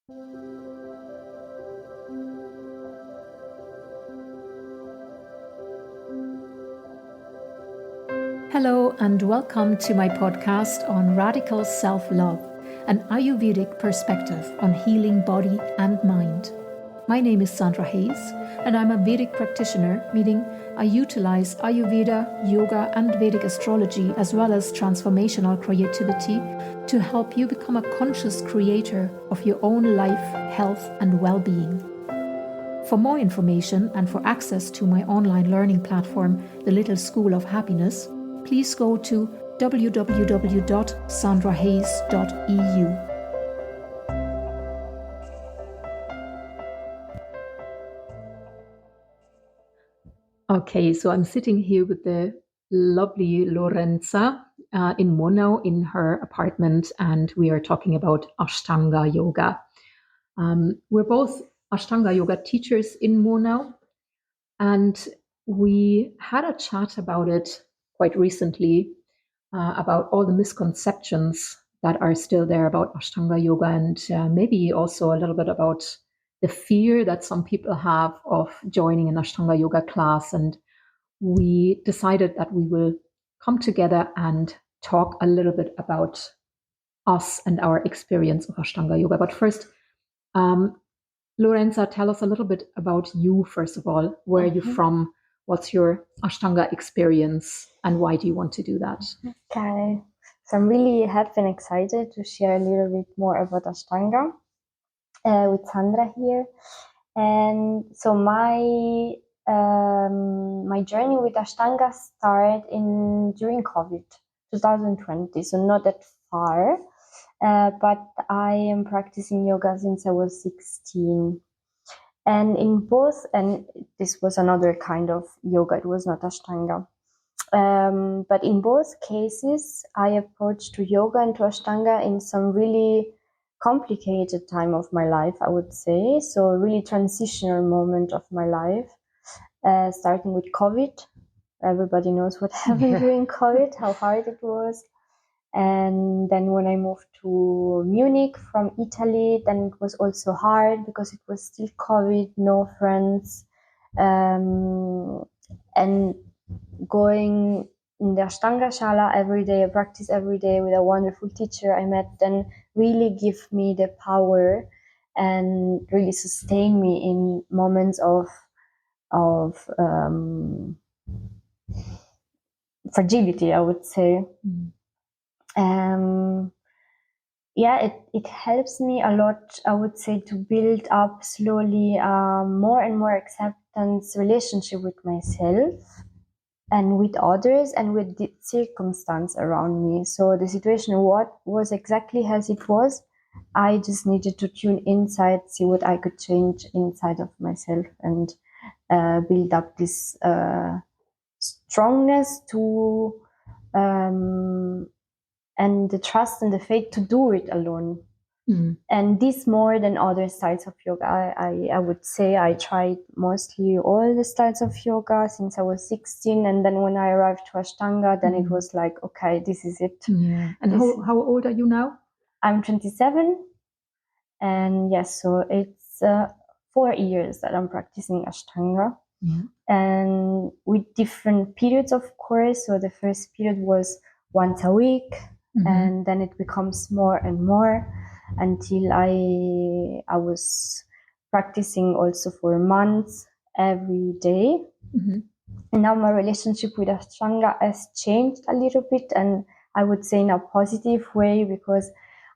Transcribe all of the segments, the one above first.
Hello and welcome to my podcast on radical self-love, an Ayurvedic perspective on healing body and mind. My name is Sandra Hayes and I'm a Vedic practitioner, meaning I utilize Ayurveda, yoga and Vedic astrology as well as transformational creativity to help you become a conscious creator of your own life, health and well-being. For more information and for access to my online learning platform, The Little School of Happiness, please go to www.sandrahayes.eu. Okay, so I'm sitting here with the lovely Lorenza in Murnau in her apartment, and we are talking about Ashtanga Yoga. We're both Ashtanga Yoga teachers in Murnau, and we had a chat about it quite recently, about all the misconceptions that are still there about Ashtanga Yoga, and maybe also a little bit about the fear that some people have of joining an Ashtanga Yoga class. And we decided that we will come together and talk a little bit about us and our experience of Ashtanga Yoga. But first, Lorenza, tell us a little bit about you, first of all. Where are you from? What's your Ashtanga experience? And why do you want to do that? Okay. So I'm really happy and excited to share a little bit more about Ashtanga with Sandra here. And so my journey with Ashtanga started during COVID, 2020, so not that far. But I am practicing yoga since I was 16. And this was another kind of yoga, it was not Ashtanga. But in both cases, I approached to yoga and to Ashtanga in some really complicated time of my life, I would say. So a really transitional moment of my life, starting with COVID. Everybody knows what happened during COVID, how hard it was. And then when I moved to Munich from Italy, then it was also hard because it was still COVID, no friends. And going in the Ashtanga Shala every day, I practice every day with a wonderful teacher I met, then really give me the power and really sustain me in moments of fragility, I would say. It helps me a lot, I would say, to build up slowly more and more acceptance relationship with myself and with others and with the circumstance around me. So the situation was exactly as it was. I just needed to tune inside, see what I could change inside of myself and build up this strongness to and the trust and the faith to do it alone. And this more than other styles of yoga. I would say I tried mostly all the styles of yoga since I was 16. And then when I arrived to Ashtanga, then it was like, okay, this is it. Yeah. And how old are you now? I'm 27. And yes, so it's 4 years that I'm practicing Ashtanga. Yeah. And with different periods, of course. So the first period was once a week. And then it becomes more and more until I was practicing also for months every day. And now my relationship with Ashtanga has changed a little bit, and I would say in a positive way, because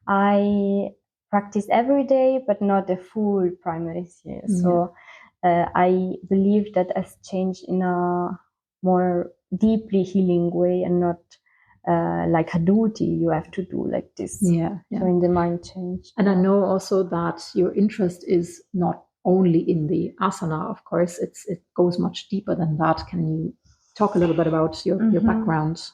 I practice every day, but not the full primary series. So I believe that has changed in a more deeply healing way and not like a duty you have to do like this. Yeah. So in the mind change. And I know also that your interest is not only in the asana, of course, it goes much deeper than that. Can you talk a little bit about your background?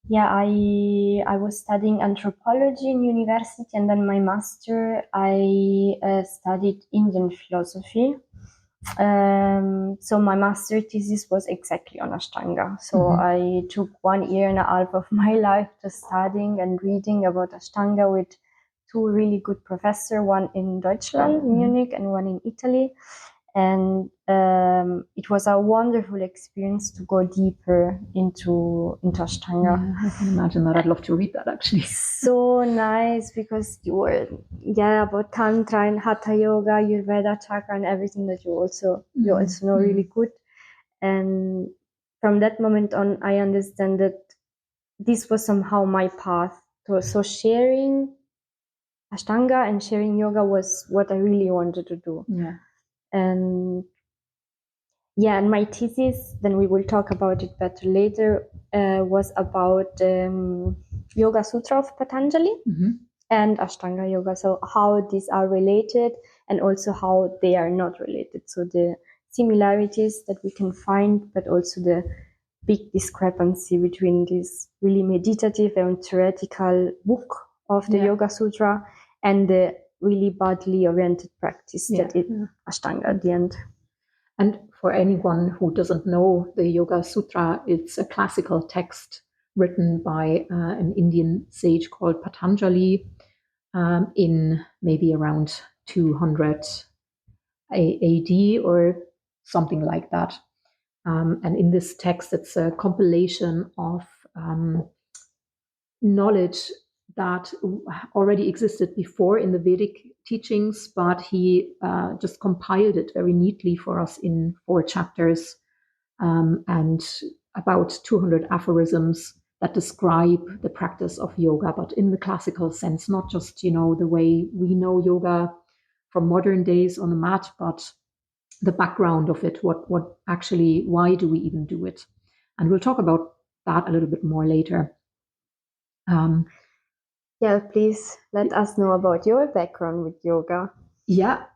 Yeah, I was studying anthropology in university, and then my master, I studied Indian philosophy. So my master thesis was exactly on Ashtanga. So I took 1.5 years of my life to studying and reading about Ashtanga with two really good professors, one in Deutschland, in Munich, and one in Italy. And it was a wonderful experience to go deeper into Ashtanga. Yeah, I can imagine that. I'd love to read that, actually. So nice, because you were about Tantra and Hatha Yoga, Ayurveda, Chakra, and everything that you also know really good. And from that moment on, I understand that this was somehow my path. So sharing Ashtanga and sharing yoga was what I really wanted to do. Yeah. And my thesis, then we will talk about it better later, was about Yoga Sutra of Patanjali and Ashtanga Yoga. So how these are related and also how they are not related. So the similarities that we can find, but also the big discrepancy between this really meditative and theoretical book of the Yoga Sutra and the really bodily oriented practice that is Ashtanga at the end. And for anyone who doesn't know the Yoga Sutra, it's a classical text written by an Indian sage called Patanjali in maybe around 200 AD or something like that. And in this text, it's a compilation of knowledge that already existed before in the Vedic teachings, but he just compiled it very neatly for us in 4 chapters and about 200 aphorisms that describe the practice of yoga, but in the classical sense, not just, the way we know yoga from modern days on the mat, but the background of it, what actually, why do we even do it? And we'll talk about that a little bit more later. Please let us know about your background with yoga.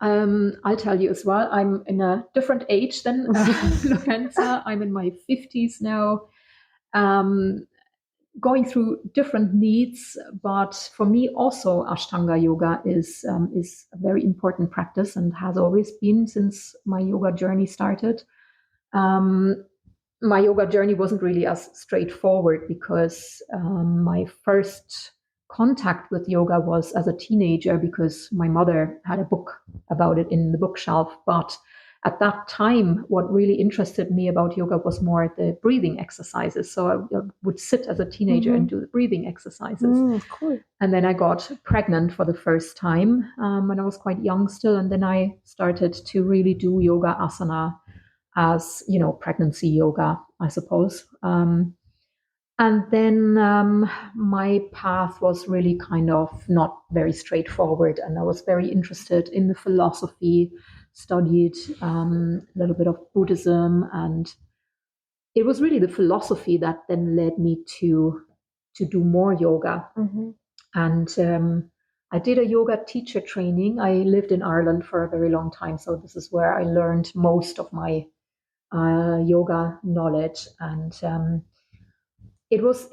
I'll tell you as well. I'm in a different age than Lorenza. I'm in my 50s now, going through different needs. But for me, also Ashtanga Yoga is a very important practice and has always been since my yoga journey started. My yoga journey wasn't really as straightforward because my first contact with yoga was as a teenager because my mother had a book about it in the bookshelf. But at that time, what really interested me about yoga was more the breathing exercises. So I would sit as a teenager and do the breathing exercises. Cool. And then I got pregnant for the first time when I was quite young still. And then I started to really do yoga asana as, pregnancy yoga, I suppose. And then my path was really kind of not very straightforward. And I was very interested in the philosophy, studied a little bit of Buddhism. And it was really the philosophy that then led me to do more yoga. And I did a yoga teacher training. I lived in Ireland for a very long time. So this is where I learned most of my yoga knowledge. And it was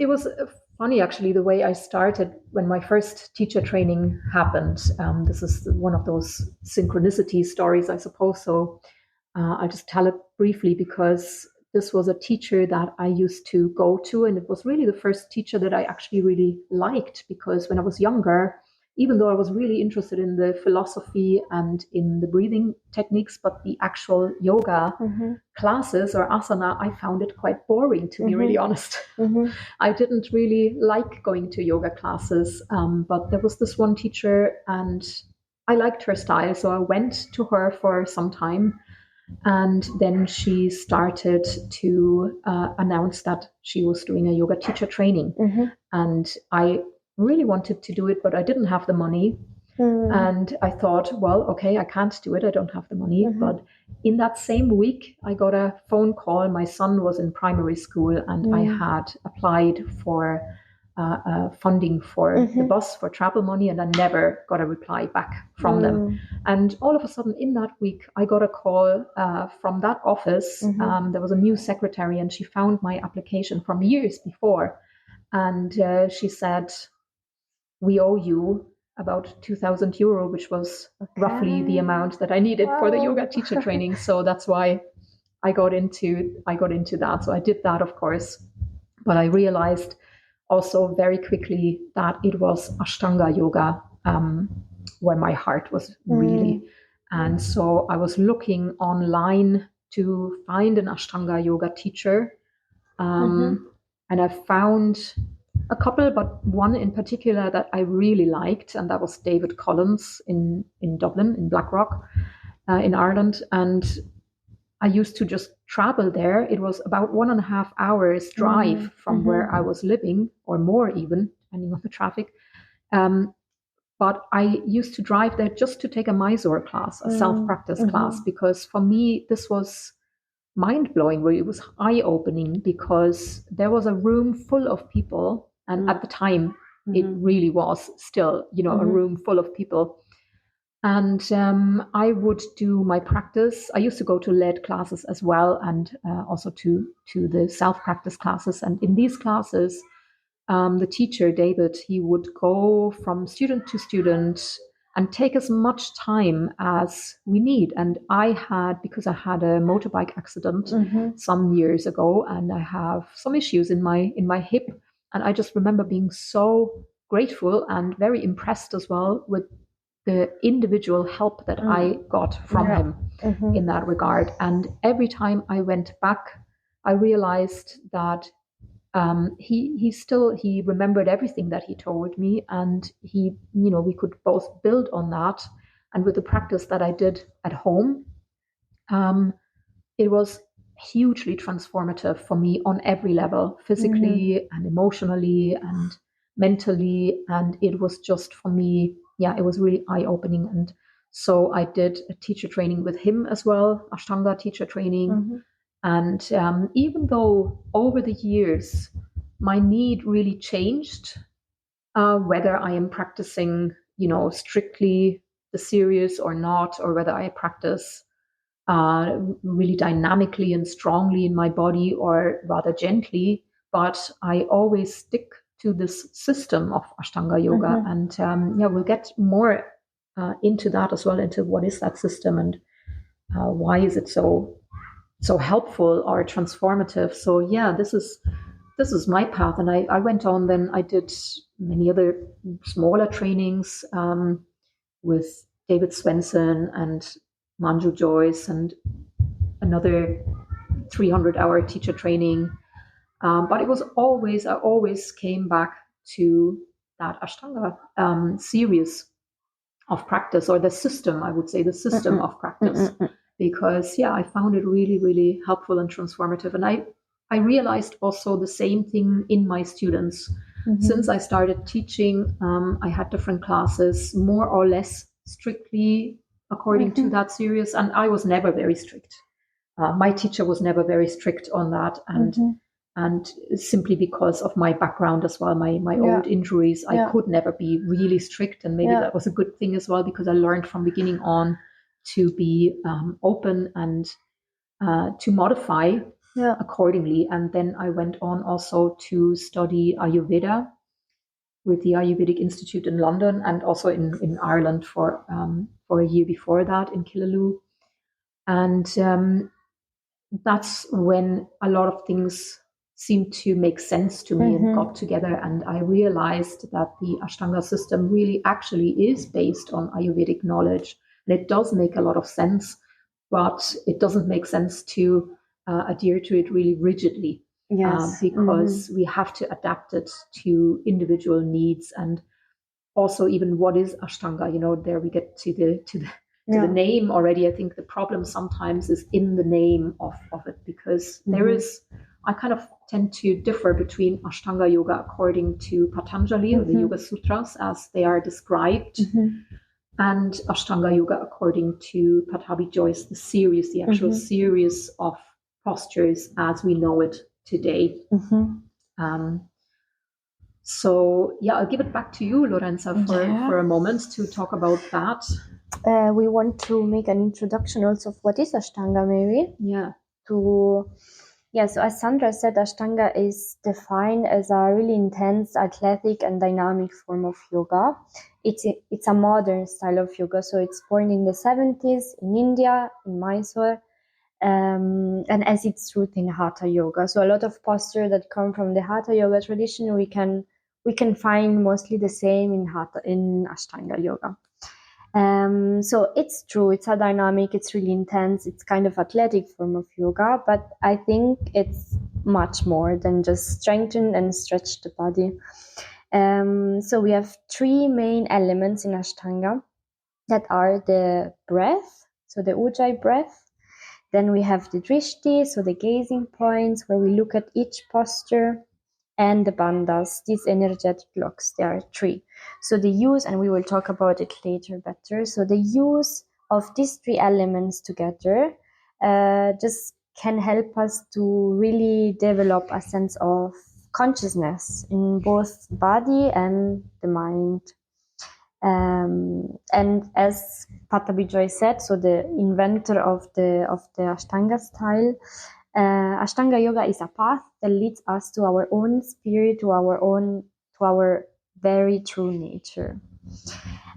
funny, actually, the way I started when my first teacher training happened. This is one of those synchronicity stories, I suppose. So I'll just tell it briefly because this was a teacher that I used to go to, and it was really the first teacher that I actually really liked because when I was younger, even though I was really interested in the philosophy and in the breathing techniques, but the actual yoga classes or asana, I found it quite boring, to be really honest. I didn't really like going to yoga classes, but there was this one teacher and I liked her style. So I went to her for some time. And then she started to announce that she was doing a yoga teacher training. And I really wanted to do it, but I didn't have the money. And I thought, well, okay, I can't do it. I don't have the money. But in that same week, I got a phone call. My son was in primary school and I had applied for funding for the bus, for travel money, and I never got a reply back from them. And all of a sudden in that week, I got a call from that office. There was a new secretary and she found my application from years before. And she said, we owe you about 2,000 euro, which was roughly the amount that I needed for the yoga teacher training. So that's why I got into that. So I did that, of course, but I realized also very quickly that it was Ashtanga yoga where my heart was really. And so I was looking online to find an Ashtanga yoga teacher. And I found a couple, but one in particular that I really liked, and that was David Collins in Dublin, in Blackrock, in Ireland. And I used to just travel there. It was about 1.5 hours drive from where I was living, or more even, depending on the traffic. But I used to drive there just to take a Mysore class, a self-practice class, because for me, this was mind-blowing, where it was eye-opening, because there was a room full of people. And at the time, it really was still, a room full of people. And I would do my practice. I used to go to lead classes as well, and also to the self-practice classes. And in these classes, the teacher, David, he would go from student to student and take as much time as we need. And because I had a motorbike accident some years ago, and I have some issues in my hip, and I just remember being so grateful and very impressed as well with the individual help that I got from him in that regard. And every time I went back, I realized that he remembered everything that he told me, and we could both build on that. And with the practice that I did at home, it was hugely transformative for me on every level, physically and emotionally and mentally. And it was just, for me, it was really eye-opening. And so I did a teacher training with him as well, Ashtanga teacher training. And even though over the years my need really changed, whether I am practicing, strictly the serious or not, or whether I practice really dynamically and strongly in my body, or rather gently, but I always stick to this system of Ashtanga Yoga. And we'll get more into that as well, into what is that system and why is it so helpful or transformative. So this is my path. And I went on, then I did many other smaller trainings with David Swenson and Manju Jois, and another 300-hour teacher training. But it was I always came back to that Ashtanga series of practice, or the system, I would say, the system of practice. Because I found it really, really helpful and transformative. And I realized also the same thing in my students. Since I started teaching, I had different classes, more or less strictly according to that series. And I was never very strict. My teacher was never very strict on that. And simply because of my background as well, my old injuries, I could never be really strict. And maybe that was a good thing as well, because I learned from beginning on to be open and to modify accordingly. And then I went on also to study Ayurveda with the Ayurvedic Institute in London, and also in Ireland for a year before that in Killaloe. And that's when a lot of things seemed to make sense to me and got together. And I realized that the Ashtanga system really actually is based on Ayurvedic knowledge. And it does make a lot of sense, but it doesn't make sense to adhere to it really rigidly, because we have to adapt it to individual needs. And also, even what is Ashtanga? There we get to the name already. I think the problem sometimes is in the name of it, because there is, I kind of tend to differ between Ashtanga Yoga according to Patanjali, or the Yoga Sutras as they are described, and Ashtanga Yoga according to Pattabhi Jois, the actual series of postures as we know it today. So I'll give it back to you, Lorenza, for a moment to talk about that. We want to make an introduction also of what is Ashtanga, maybe. So as Sandra said, Ashtanga is defined as a really intense, athletic and dynamic form of yoga. It's a modern style of yoga, so it's born in the 70s in India, in Mysore, and as its root in Hatha Yoga. So a lot of postures that come from the Hatha Yoga tradition we can we can find mostly the same in Ashtanga Yoga. So it's true, it's a dynamic, it's really intense, it's kind of athletic form of yoga, but I think it's much more than just strengthen and stretch the body. So we have 3 main elements in Ashtanga that are the breath, so the Ujjayi breath. Then we have the drishti, so the gazing points where we look at each posture, and the bandhas, these energetic locks. There are 3. So the use, and we will talk about it later better, so the use of these 3 elements together just can help us to really develop a sense of consciousness in both body and the mind. And as Pattabhi Jois said, so the inventor of the Ashtanga style, Ashtanga Yoga is a path that leads us to our own spirit, to our very true nature.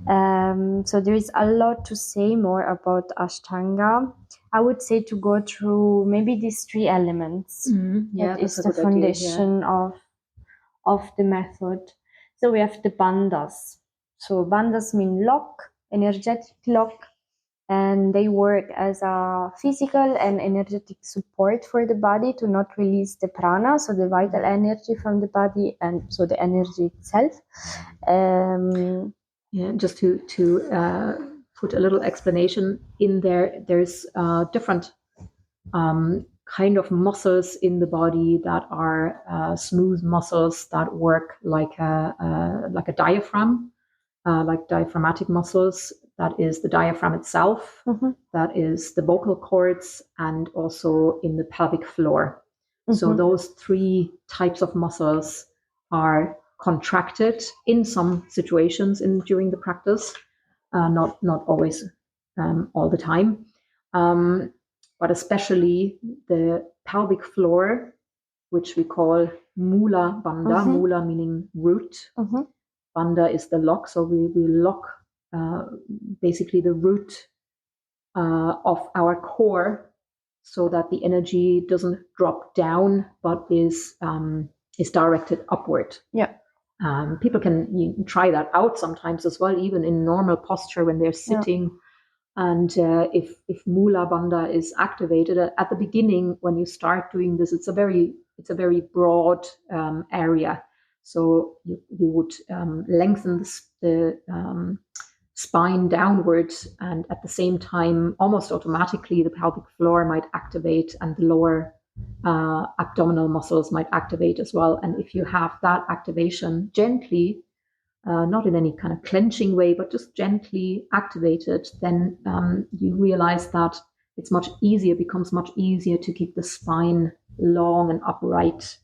So there is a lot to say more about Ashtanga. I would say to go through maybe these 3 elements. That is the foundation of the method. So we have the bandhas. So bandhas mean lock, energetic lock, and they work as a physical and energetic support for the body to not release the prana, so the vital energy from the body, and so the energy itself. Just to put a little explanation in there, there's different kind of muscles in the body that are smooth muscles that work like a diaphragm, like diaphragmatic muscles. That is the diaphragm itself. That is the vocal cords, and also in the pelvic floor. So those 3 types of muscles are contracted in some situations during the practice, not always all the time, but especially the pelvic floor, which we call Mula Bandha. Mula meaning root. Bandha is the lock, so we lock basically the root of our core, so that the energy doesn't drop down but is directed upward. People can try that out sometimes as well, even in normal posture when they're sitting. And if Mula Bandha is activated at the beginning, when you start doing this, it's a very broad area. So you would lengthen the spine downwards, and at the same time, almost automatically, the pelvic floor might activate, and the lower abdominal muscles might activate as well. And if you have that activation gently, not in any kind of clenching way, but just gently activated, then you realize that becomes much easier to keep the spine long and upright.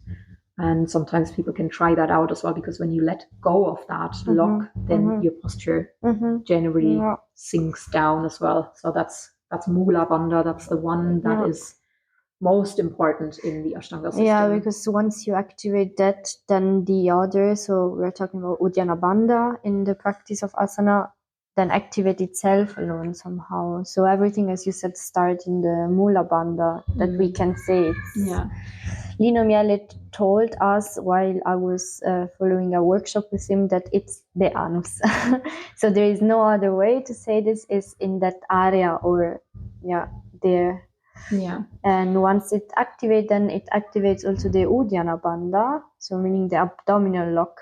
And sometimes people can try that out as well, because when you let go of that lock, then your posture generally sinks down as well. So that's Mula Bandha. That's the one that is most important in the Ashtanga system. Yeah, because once you activate that, then the other, so we're talking about Uddiyana Bandha in the practice of asana, then activate itself alone somehow. So everything, as you said, starts in the Mula Bandha, that we can say. Lino Miele told us while I was following a workshop with him that it's the anus. So there is no other way to say this, is in that area, or there. And once it activates, then it activates also the Uddiyana Bandha, so meaning the abdominal lock.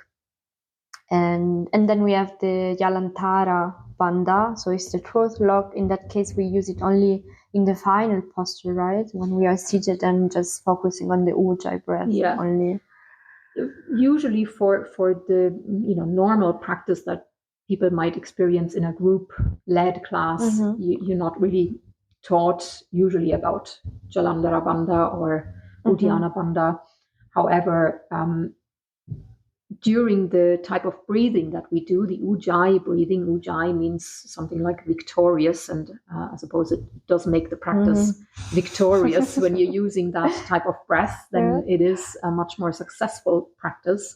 And then we have the Yalantara Bandha, so it's the throat lock. In that case, we use it only in the final posture, right? When we are seated and just focusing on the Ujjayi breath only. Usually for the normal practice that people might experience in a group-led class, you're not really taught usually about Jalandhara Bandha or Uddiyana Bandha. However, during the type of breathing that we do, the Ujjayi breathing, Ujjayi means something like victorious, and I suppose it does make the practice victorious. When you're using that type of breath, then it is a much more successful practice.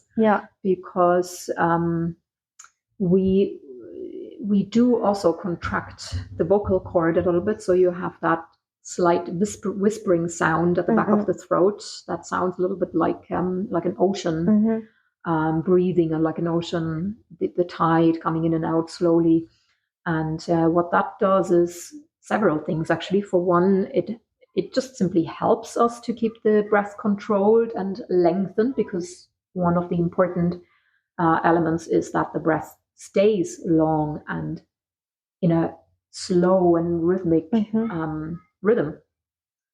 Because we do also contract the vocal cord a little bit, so you have that slight whispering sound at the back of the throat that sounds a little bit like an ocean. breathing like an ocean, the tide coming in and out slowly. And what that does is several things, actually. For one, it just simply helps us to keep the breath controlled and lengthened, because one of the important elements is that the breath stays long and in a slow and rhythmic rhythm.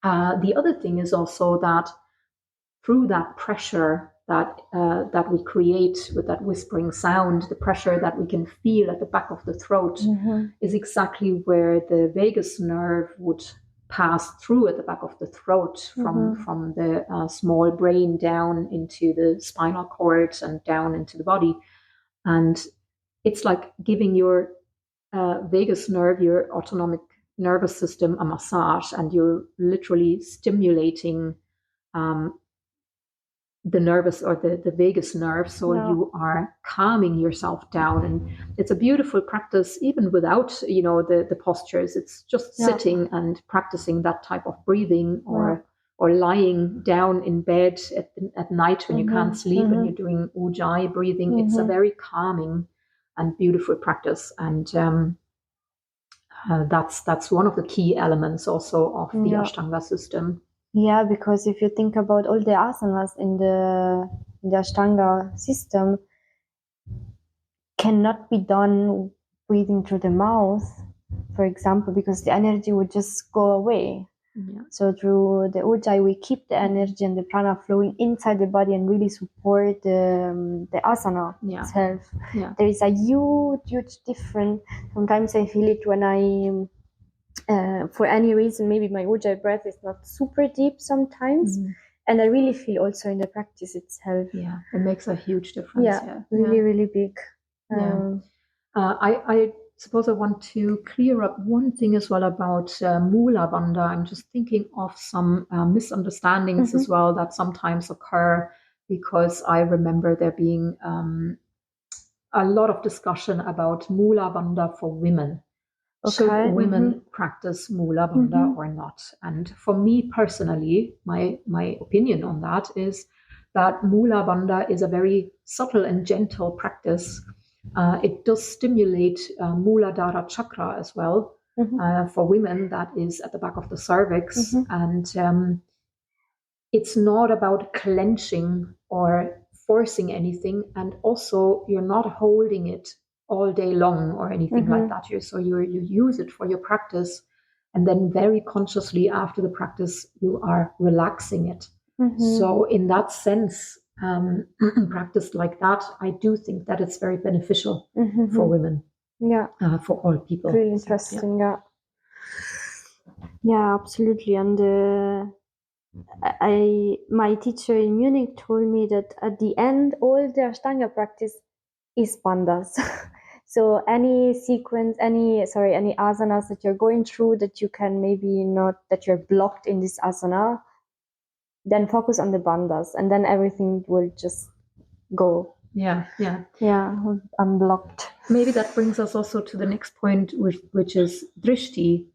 The other thing is also that through that pressure that we create with that whispering sound, the pressure that we can feel at the back of the throat is exactly where the vagus nerve would pass through at the back of the throat, from the small brain down into the spinal cord and down into the body. And it's like giving your vagus nerve, your autonomic nervous system, a massage, and you're literally stimulating the nervous or the vagus nerve, so you are calming yourself down. And it's a beautiful practice, even without the postures. It's just sitting and practicing that type of breathing, or lying down in bed at night when you can't sleep and you're doing ujjayi breathing. It's a very calming and beautiful practice, and that's one of the key elements also of the Ashtanga system. Yeah, because if you think about all the asanas in the Ashtanga system, cannot be done breathing through the mouth, for example, because the energy would just go away. Yeah. So through the ujjayi, we keep the energy and the prana flowing inside the body and really support the asana itself. Yeah. There is a huge difference. Sometimes I feel it when I for any reason, maybe my ujjayi breath is not super deep sometimes, and I really feel also in the practice itself. Yeah, it makes a huge difference. Really big. I suppose I want to clear up one thing as well about Mula Bandha. I'm just thinking of some misunderstandings as well that sometimes occur, because I remember there being a lot of discussion about Mula Bandha for women. Should women practice Mula Bandha or not? And for me personally, my opinion on that is that Mula Bandha is a very subtle and gentle practice. It does stimulate Muladhara chakra as well. For women, that is at the back of the cervix. And it's not about clenching or forcing anything. And also, you're not holding it all day long or anything like that. You use it for your practice, and then very consciously after the practice, you are relaxing it. So in that sense, practiced like that, I do think that it's very beneficial for women. Yeah. For all people. Really interesting. Yeah, absolutely. And my teacher in Munich told me that at the end, all the Ashtanga practice is bandhas. So any asanas that you're going through that you can maybe not, that you're blocked in this asana, then focus on the bandhas, and then everything will just go. Yeah, unblocked. Maybe that brings us also to the next point, which is drishti,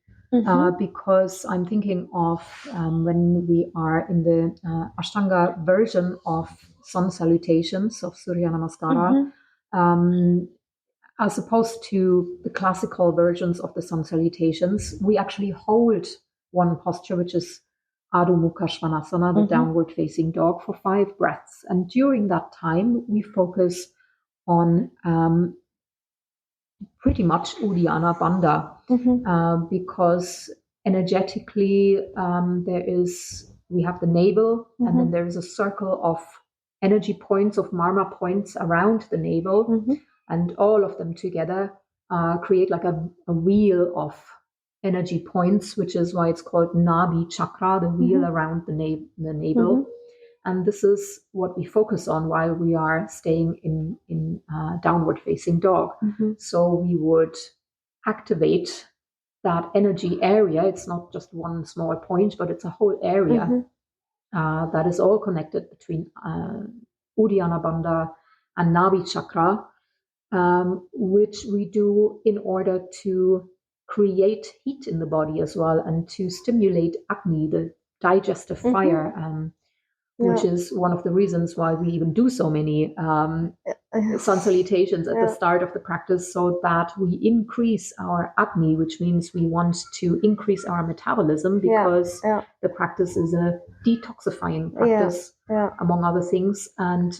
because I'm thinking of when we are in the Ashtanga version of sun salutations, of Surya Namaskara, as opposed to the classical versions of the sun salutations, we actually hold one posture, which is Adho Mukha Svanasana, the downward facing dog, for 5 breaths. And during that time, we focus on pretty much Uddiyana Bandha, because energetically we have the navel, and then there is a circle of energy points, of marma points around the navel, and all of them together create like a wheel of energy points, which is why it's called Nabi Chakra, the wheel around the navel. And this is what we focus on while we are staying in downward facing dog. So we would activate that energy area. It's not just one small point, but it's a whole area that is all connected between Uddiyana Bandha and Nabi Chakra, which we do in order to create heat in the body as well, and to stimulate Agni, the digestive fire. which is one of the reasons why we even do so many sun salutations at the start of the practice, so that we increase our Agni, which means we want to increase our metabolism, because the practice is a detoxifying practice, among other things. And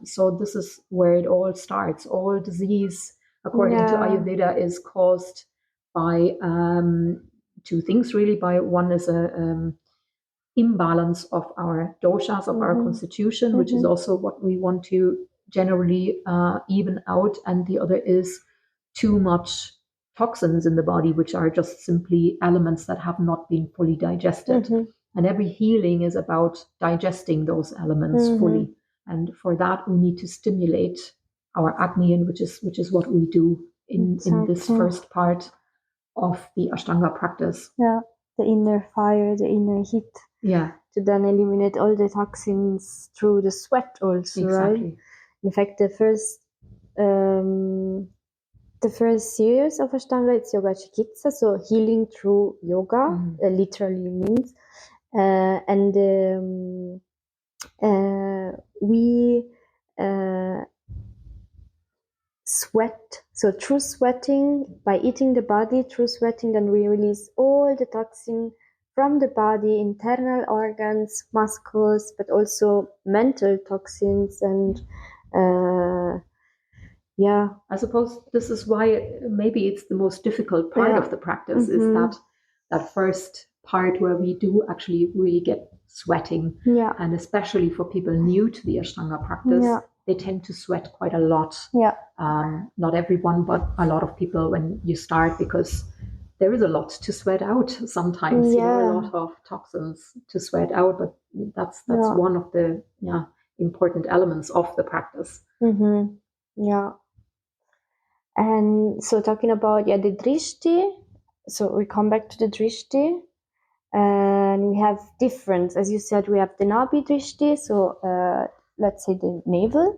so this is where it all starts. All disease, according to Ayurveda, is caused by two things, really. By one is a imbalance of our doshas, of our constitution, which is also what we want to generally even out. And the other is too much toxins in the body, which are just simply elements that have not been fully digested. And every healing is about digesting those elements fully. And for that, we need to stimulate our Agni, which is what we do in this first part of the Ashtanga practice. Yeah, the inner fire, the inner heat. Yeah. To then eliminate all the toxins through the sweat also, Exactly. right? In fact, the first series of Ashtanga, it's Yoga Chikitsa, so healing through yoga, literally means. And we sweat. So through sweating, by eating the body, through sweating, then we release all the toxin from the body, internal organs, muscles, but also mental toxins. And I suppose this is why maybe it's the most difficult part of the practice, is that first part where we do actually really get sweating. And especially for people new to the Ashtanga practice, they tend to sweat quite a lot. Not everyone, but a lot of people when you start, because there is a lot to sweat out sometimes, a lot of toxins to sweat out, but that's one of the important elements of the practice. And so talking about the drishti, so we come back to the drishti, and we have different, as you said, we have the nabi drishti, so let's say the navel,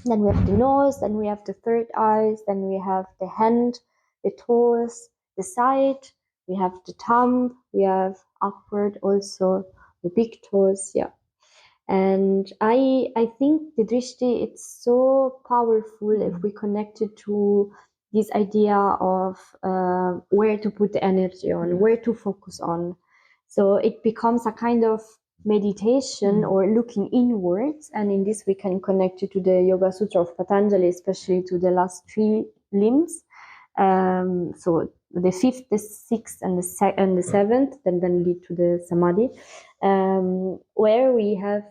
then we have the nose, then we have the third eyes, then we have the hand, the toes, the side, we have the thumb, we have upward also the big toes. And I think the drishti, it's so powerful if we connect it to this idea of where to put the energy on, where to focus on. So it becomes a kind of meditation or looking inwards, and in this we can connect it to the Yoga Sutra of Patanjali, especially to the last 3 limbs. So the 5th, the 6th, and the 7th, then lead to the Samadhi, where we have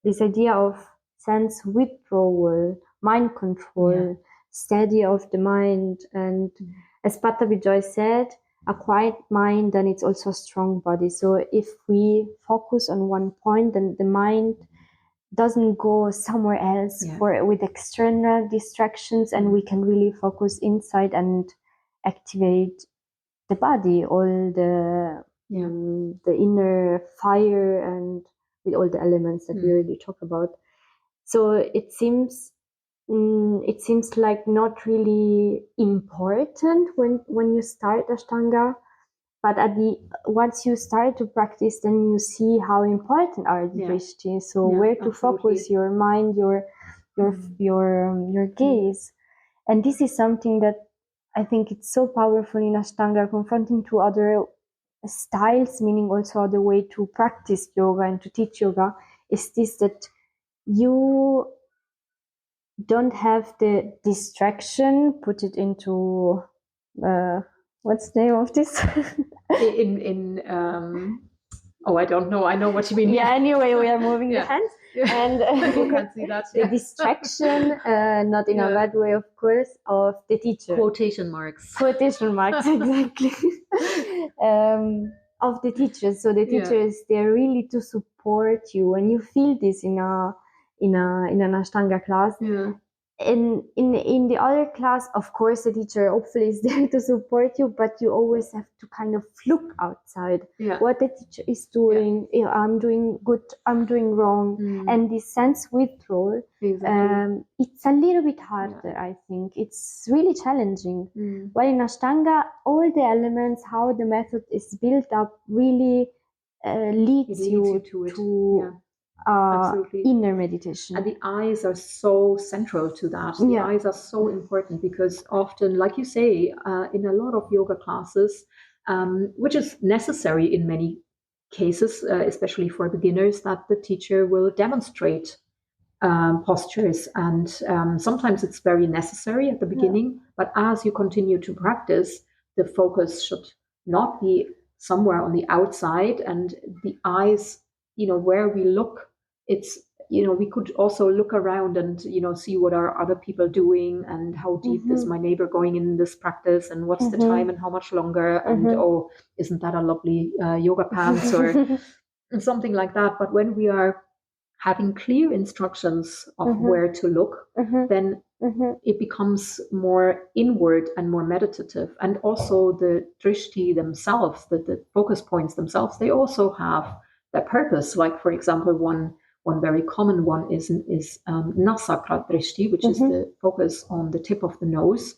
this idea of sense withdrawal, mind control, study of the mind. And as Pattabhi Jois said, a quiet mind, then it's also a strong body. So if we focus on one point, then the mind doesn't go somewhere else with external distractions, and we can really focus inside and activate the body, all the inner fire, and with all the elements that we already talked about. So it seems like not really important when you start Ashtanga, but once you start to practice, then you see how important are the drishti. So where to focus your mind, your gaze, and this is something that I think it's so powerful in Ashtanga, confronting to other styles, meaning also the way to practice yoga and to teach yoga, is this, that you don't have the distraction, put it into what's the name of this? I don't know. I know what you mean. Anyway, we are moving the hands. And you can see that. The distraction, not in a bad way, of course, of the teacher. Quotation marks, exactly. Of the teachers. So the teachers, they're really to support you, and you feel this in an Ashtanga class. In the other class, of course, the teacher hopefully is there to support you, but you always have to kind of look outside what the teacher is doing. I'm doing good, I'm doing wrong, and this sense withdrawal. It's a little bit harder. I think it's really challenging. While in Ashtanga, all the elements, how the method is built up, really leads you to it. Absolutely. Inner meditation. And the eyes are so central to that. The eyes are so important because often, like you say, in a lot of yoga classes, which is necessary in many cases, especially for beginners, that the teacher will demonstrate postures. And sometimes it's very necessary at the beginning, but as you continue to practice, the focus should not be somewhere on the outside, and the eyes, where we look, it's, we could also look around and, see what are other people doing and how deep is my neighbor going in this practice and what's the time and how much longer. And, oh, isn't that a lovely yoga pants or something like that. But when we are having clear instructions of where to look, then it becomes more inward and more meditative. And also the drishti themselves, the focus points themselves, they also have their purpose. Like, for example, one very common one is nasakra drishti, which is the focus on the tip of the nose.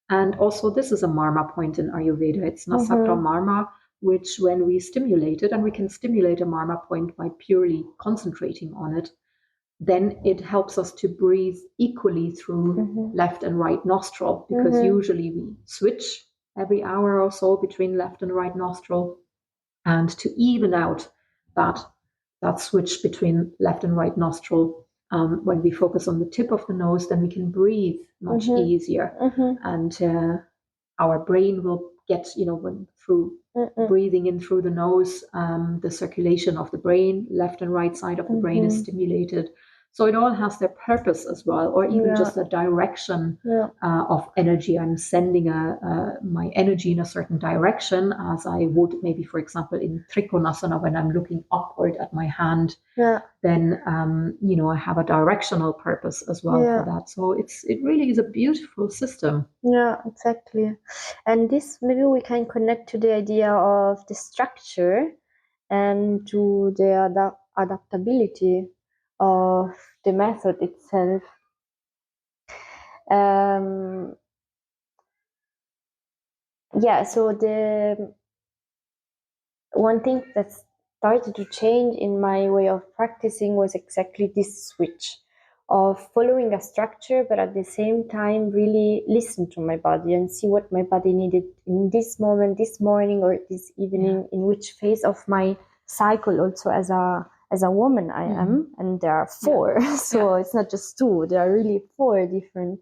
And also this is a marma point in Ayurveda. It's nasakra marma, which when we stimulate it, and we can stimulate a marma point by purely concentrating on it, then it helps us to breathe equally through left and right nostril, because usually we switch every hour or so between left and right nostril. And to even out that switch between left and right nostril, when we focus on the tip of the nose, then we can breathe much easier. And our brain will get, when through breathing in through the nose, the circulation of the brain, left and right side of the brain is stimulated. So it all has their purpose as well, or even just a direction of energy. I'm sending my energy in a certain direction, as I would maybe, for example, in Trikonasana, when I'm looking upward at my hand. Then I have a directional purpose as well for that. So it really is a beautiful system. Yeah, exactly. And this, maybe we can connect to the idea of the structure and to the adaptability of the method itself. So the one thing that started to change in my way of practicing was exactly this switch of following a structure, but at the same time really listen to my body and see what my body needed in this moment, this morning or this evening, in which phase of my cycle. Also as a woman I am, and there are 4, so it's not just 2, there are really 4 different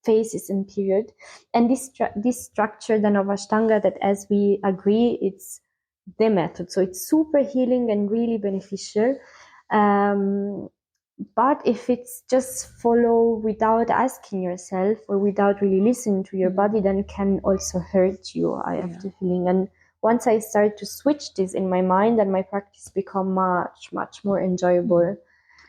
phases and period. And this structure then of Ashtanga, that, as we agree, it's the method, so it's super healing and really beneficial. But if it's just follow without asking yourself or without really listening to your body, then it can also hurt you, I have the feeling. And once I start to switch this in my mind, then my practice become much, much more enjoyable.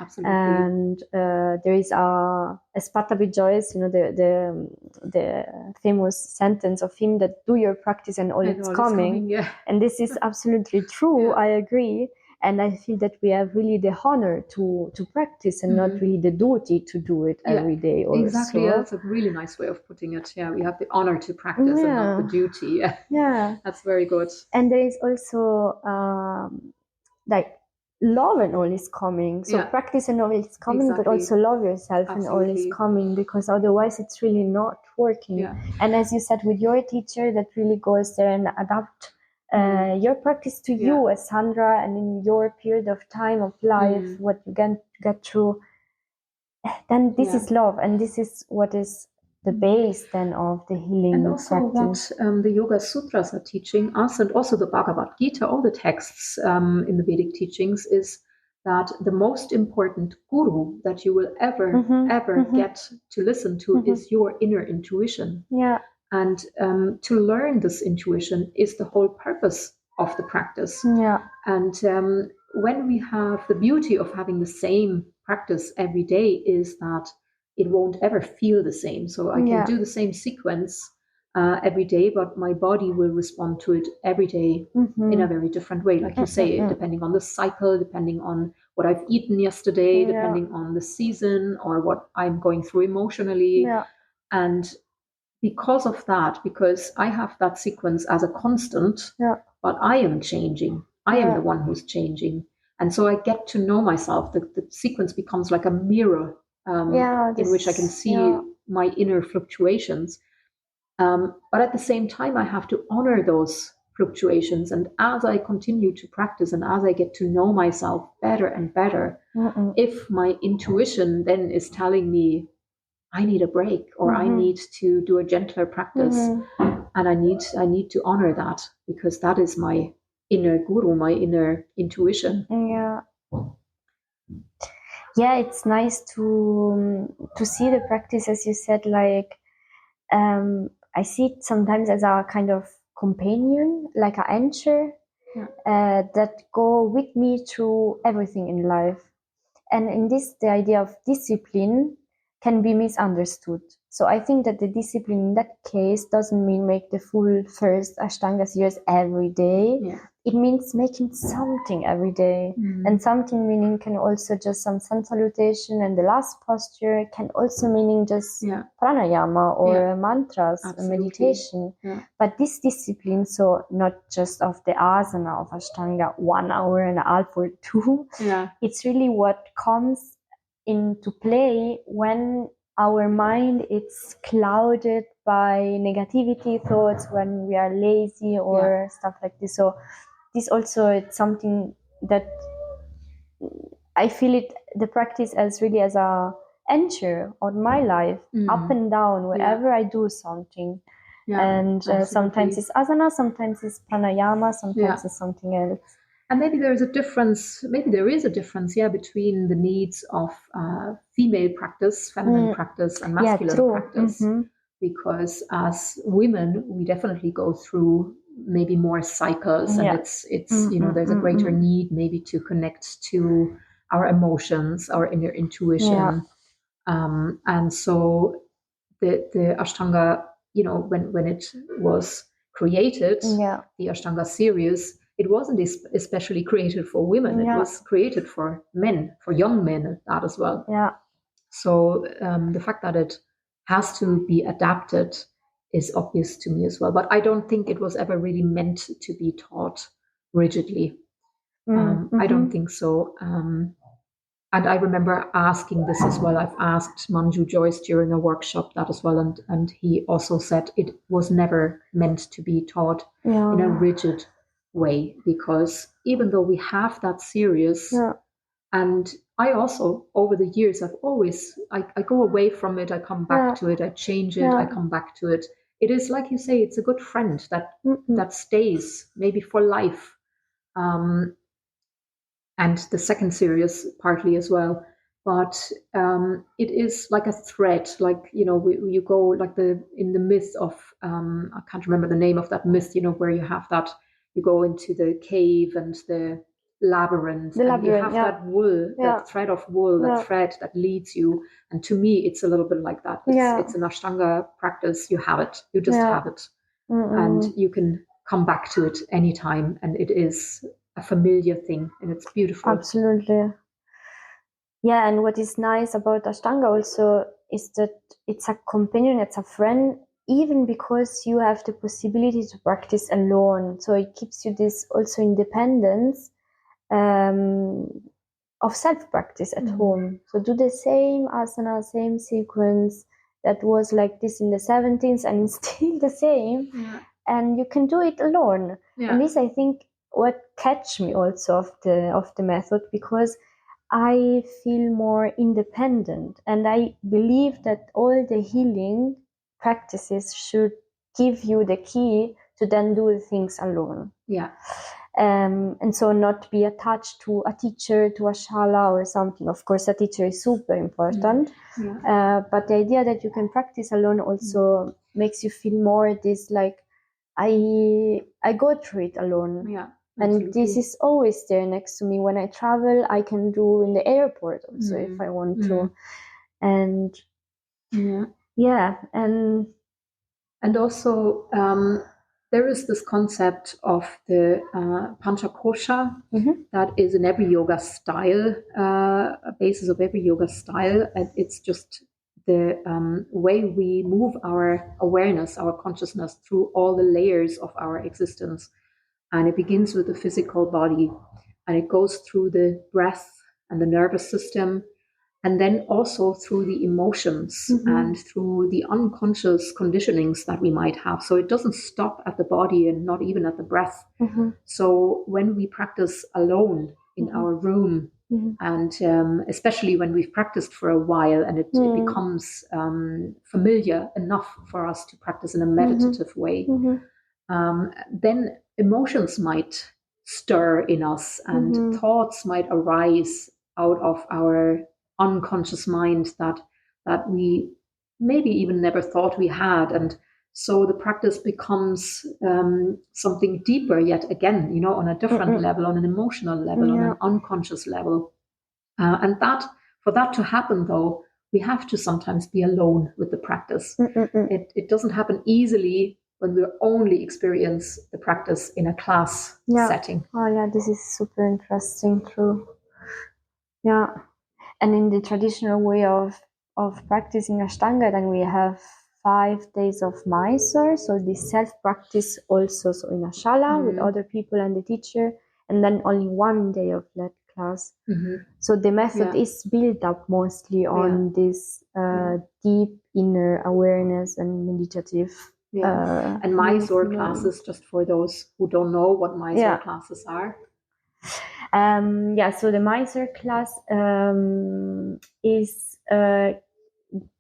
Absolutely. And there is as Pattabhi Jois, the famous sentence of him, that do your practice and all it's coming. And this is absolutely true. I agree. And I feel that we have really the honor to practice and not really the duty to do it every day. Also. Exactly. Yeah, that's a really nice way of putting it. Yeah, we have the honor to practice and not the duty. Yeah, that's very good. And there is also love and all is coming. So practice and all is coming, but also love yourself and all is coming, because otherwise it's really not working. And as you said, with your teacher that really goes there and adapt your practice to you as Sandra, and in your period of time of life, what you can get through, then this is love, and this is what is the base then of the healing and also practice. What the Yoga Sutras are teaching us, and also the Bhagavad Gita, all the texts in the Vedic teachings, is that the most important guru that you will ever get to listen to is your inner intuition. And to learn this intuition is the whole purpose of the practice. And when we have the beauty of having the same practice every day, is that it won't ever feel the same. So I can do the same sequence every day, but my body will respond to it every day in a very different way. Like you say, depending on the cycle, depending on what I've eaten yesterday, depending on the season or what I'm going through emotionally. And because I have that sequence as a constant, but I am changing. I am the one who's changing. And so I get to know myself. The sequence becomes like a mirror in which I can see my inner fluctuations. But at the same time, I have to honor those fluctuations. And as I continue to practice and as I get to know myself better and better, if my intuition then is telling me I need a break or I need to do a gentler practice, and I need to honor that, because that is my inner guru, my inner intuition. Yeah, it's nice to see the practice, as you said, like I see it sometimes as a kind of companion, like an anchor that go with me through everything in life. And in this, the idea of discipline can be misunderstood. So I think that the discipline in that case doesn't mean make the full first Ashtanga series every day. It means making something every day. And something meaning can also just some sun salutation, and the last posture can also meaning just pranayama or mantras, meditation. But this discipline, so not just of the asana of Ashtanga 1 hour and a half or 2, it's really what comes into play when our mind is clouded by negativity thoughts, when we are lazy or stuff like this. So this also, it's something that I feel it, the practice as really as a anchor on my life, up and down, wherever I do something. And sometimes it's asana, sometimes it's pranayama, sometimes it's something else. And maybe there is a difference, between the needs of female practice, feminine practice, and masculine practice. Because as women, we definitely go through maybe more cycles, and it's there's a greater need maybe to connect to our emotions, our inner intuition. And so the Ashtanga, when it was created, the Ashtanga series, it wasn't especially created for women. It was created for men, for young men, and that as well. So the fact that it has to be adapted is obvious to me as well. But I don't think it was ever really meant to be taught rigidly. I don't think so. And I remember asking this as well. I've asked Manju Jois during a workshop that as well, and he also said it was never meant to be taught in a rigid way, because even though we have that series, and I also, over the years, I've always, I go away from it, I come back to it, I change it, I come back to it. It is, like you say, it's a good friend that stays maybe for life. And the second series partly as well. But it is like a thread, like, you go like in the myth of, I can't remember the name of that myth, where you have that, you go into the cave and the labyrinth, and you have that wool, that thread of wool, that thread that leads you. And to me, it's a little bit like that. It's an Ashtanga practice. You have it. You just have it. And you can come back to it anytime. And it is a familiar thing, and it's beautiful. Absolutely. Yeah, and what is nice about Ashtanga also is that it's a companion, it's a friend, even because you have the possibility to practice alone. So it keeps you this also independence of self-practice at home. So do the same asana, same sequence that was like this in the 70s, and it's still the same. And you can do it alone. And this, I think, what catch me also of the method, because I feel more independent, and I believe that all the healing practices should give you the key to then do the things alone. And so not be attached to a teacher, to a shala or something. Of course, a teacher is super important, but the idea that you can practice alone also makes you feel more this like, I go through it alone. And this is always there next to me. When I travel, I can do in the airport also if I want to. And and also there is this concept of the Panchakosha that is in every yoga style, a basis of every yoga style. And it's just the way we move our awareness, our consciousness through all the layers of our existence. And it begins with the physical body, and it goes through the breath and the nervous system, and then also through the emotions and through the unconscious conditionings that we might have. So it doesn't stop at the body and not even at the breath. So when we practice alone in our room, and especially when we've practiced for a while and it becomes familiar enough for us to practice in a meditative way, then emotions might stir in us and thoughts might arise out of our unconscious mind that we maybe even never thought we had. And so the practice becomes something deeper yet again, on a different level, on an emotional level, on an unconscious level. And that for that to happen, though, we have to sometimes be alone with the practice. It doesn't happen easily when we only experience the practice in a class setting. Oh yeah, this is super interesting, true. Yeah. And in the traditional way of practicing Ashtanga, then we have 5 days of Mysore, so this self-practice also, so in a shala with other people and the teacher, and then only 1 day of led class. So the method is built up mostly on this deep inner awareness and meditative. And Mysore classes, just for those who don't know what Mysore classes are. So the Mysore class is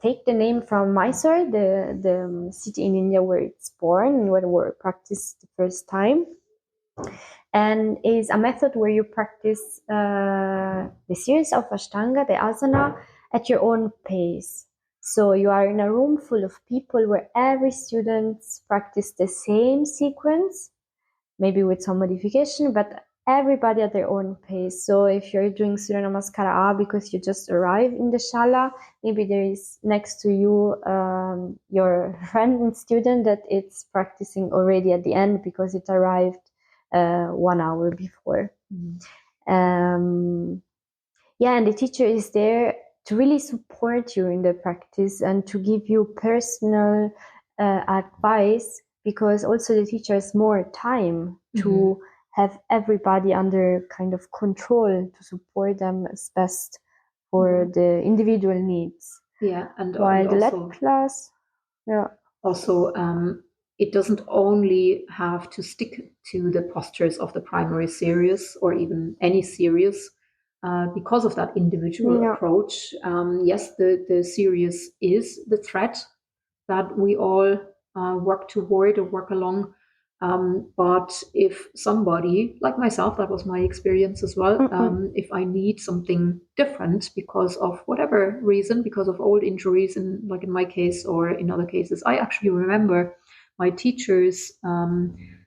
take the name from Mysore, the city in India where it's born, where it practiced the first time, and is a method where you practice the series of Ashtanga, the asana, at your own pace. So you are in a room full of people where every student practice the same sequence, maybe with some modification, but everybody at their own pace. So if you're doing Surya Namaskara because you just arrived in the shala, maybe there is next to you your friend and student that it's practicing already at the end because it arrived 1 hour before. And the teacher is there to really support you in the practice and to give you personal advice, because also the teacher has more time to have everybody under kind of control to support them as best for the individual needs. And while the also, led class, also it doesn't only have to stick to the postures of the primary series or even any series. Because of that individual approach, yes, the series is the thread that we all work toward or work along. But if somebody, like myself, that was my experience as well, if I need something different because of whatever reason, because of old injuries, like in my case or in other cases, I actually remember my teacher's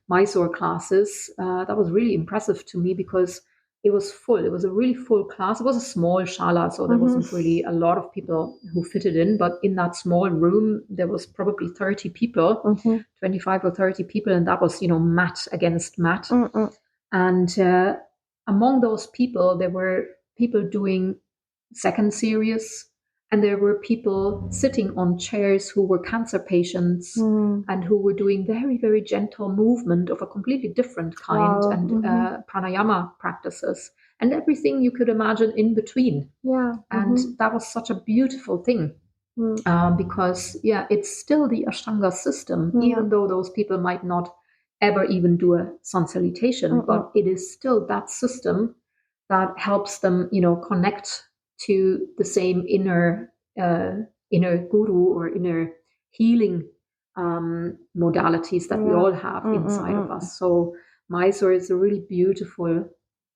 Mysore classes. That was really impressive to me because it was full. It was a really full class. It was a small shala, so there wasn't really a lot of people who fitted in. But in that small room, there was probably 30 people, 25 or 30 people, and that was, mat against mat. And among those people, there were people doing second series, and there were people sitting on chairs who were cancer patients and who were doing very, very gentle movement of a completely different kind, and pranayama practices and everything you could imagine in between. And that was such a beautiful thing because, it's still the Ashtanga system, even though those people might not ever even do a sun salutation, but it is still that system that helps them, connect to the same inner guru or inner healing modalities that we all have inside of us. So Mysore is a really beautiful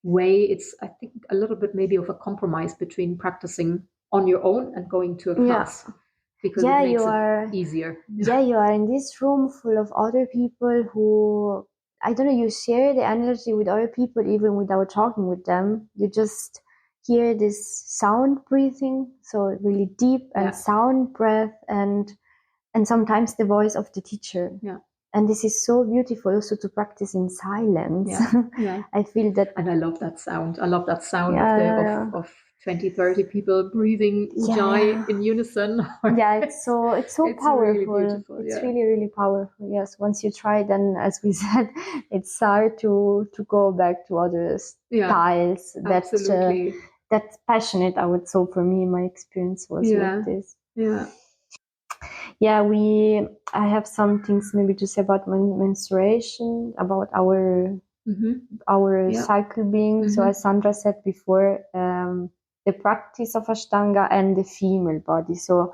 way. It's, I think, a little bit maybe of a compromise between practicing on your own and going to a class, because it makes it easier. You are in this room full of other people who, I don't know, you share the energy with other people even without talking with them. You just hear this sound breathing, so really deep and sound breath, and sometimes the voice of the teacher. And this is so beautiful also to practice in silence. I feel that, and I love that sound. I love that sound of 20, 30 people breathing Ujjayi in unison. It's so it's powerful. Really beautiful. It's really, really powerful. Yes, once you try, then as we said, it's hard to go back to other styles. Absolutely. That's passionate. I would. So for me, my experience was with this. I have some things maybe to say about menstruation, about our cycle being. So as Sandra said before, the practice of Ashtanga and the female body. So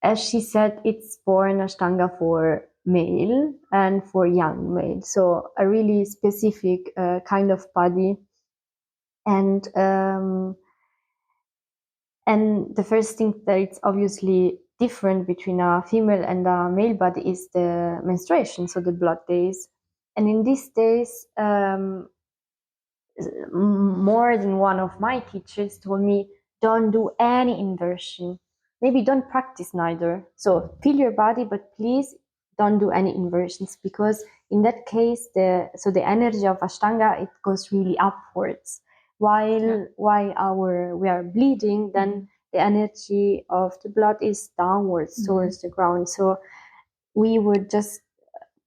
as she said, it's born Ashtanga for male and for young male. So a really specific kind of body. And the first thing that it's obviously different between a female and a male body is the menstruation, so the blood days. And in these days, more than one of my teachers told me, don't do any inversion. Maybe don't practice neither. So feel your body, but please don't do any inversions, because in that case, the energy of Ashtanga, it goes really upwards. While we are bleeding, then the energy of the blood is downwards towards the ground. So we would just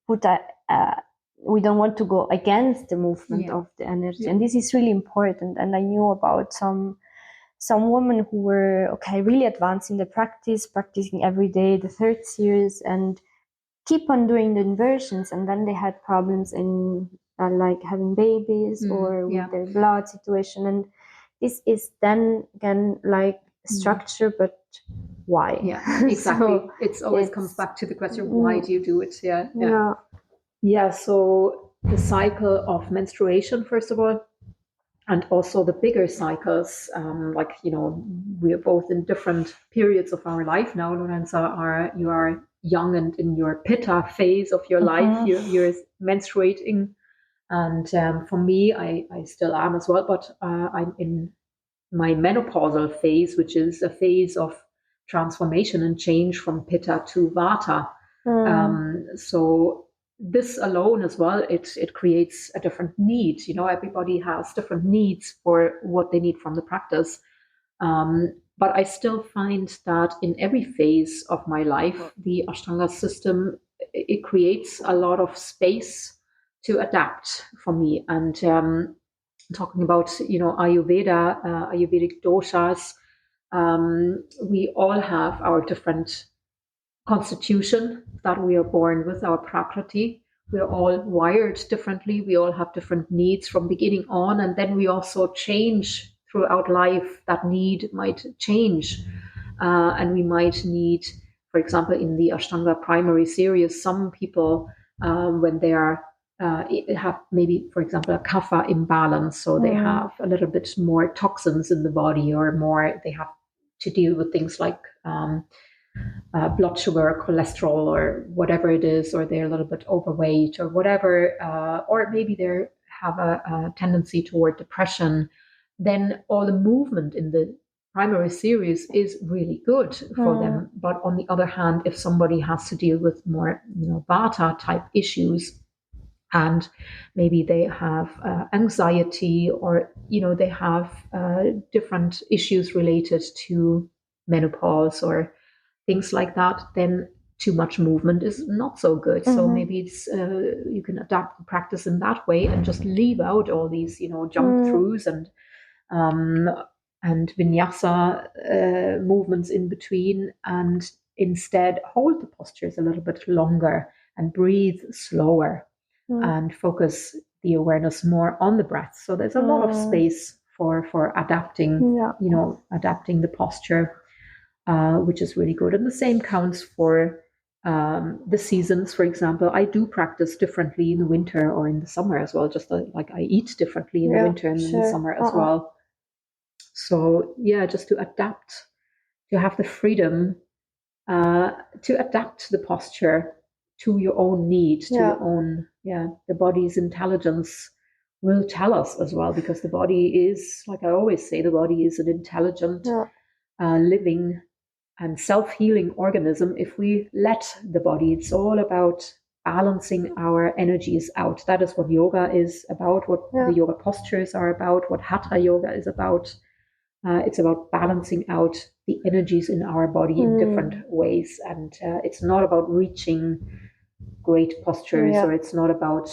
put we don't want to go against the movement of the energy. And this is really important. And I knew about some women who were really advanced in the practicing every day, the third series, and keep on doing the inversions. And then they had problems in like having babies or with their blood situation. And this is then again like structure, but why? Yeah, exactly. So it always comes back to the question, why do you do it? Yeah, so the cycle of menstruation, first of all, and also the bigger cycles, we are both in different periods of our life now. Lorenza, you are young and in your pitta phase of your life, you're menstruating. And for me, I still am as well, but I'm in my menopausal phase, which is a phase of transformation and change from pitta to vata. So this alone as well, it creates a different need. Everybody has different needs for what they need from the practice. But I still find that in every phase of my life, the Ashtanga system, it creates a lot of space to adapt for me. And talking about, Ayurveda, Ayurvedic doshas, we all have our different constitution that we are born with, our prakriti. We're all wired differently. We all have different needs from beginning on. And then we also change throughout life. That need might change. And we might need, for example, in the Ashtanga primary series, some people, when they are have maybe, for example, a kapha imbalance, so they have a little bit more toxins in the body, or more, they have to deal with things like blood sugar, cholesterol, or whatever it is, or they're a little bit overweight, or whatever, or maybe they have a tendency toward depression, then all the movement in the primary series is really good for them. But on the other hand, if somebody has to deal with more, vata type issues, and maybe they have anxiety, or they have different issues related to menopause or things like that, then too much movement is not so good. So maybe it's you can adapt the practice in that way and just leave out all these jump throughs and vinyasa movements in between, and instead hold the postures a little bit longer and breathe slower and focus the awareness more on the breath. So there's a lot of space for adapting, adapting the posture, which is really good. And the same counts for the seasons. For example, I do practice differently in the winter or in the summer as well, just like I eat differently in the winter and in the summer as well. So just to adapt, to have the freedom to adapt the posture to your own need, to your own, the body's intelligence will tell us as well, because the body is, like I always say, the body is an intelligent, living and self-healing organism if we let the body. It's all about balancing our energies out. That is what yoga is about, what the yoga postures are about, what hatha yoga is about. It's about balancing out the energies in our body in different ways. And it's not about reaching great postures, or it's not about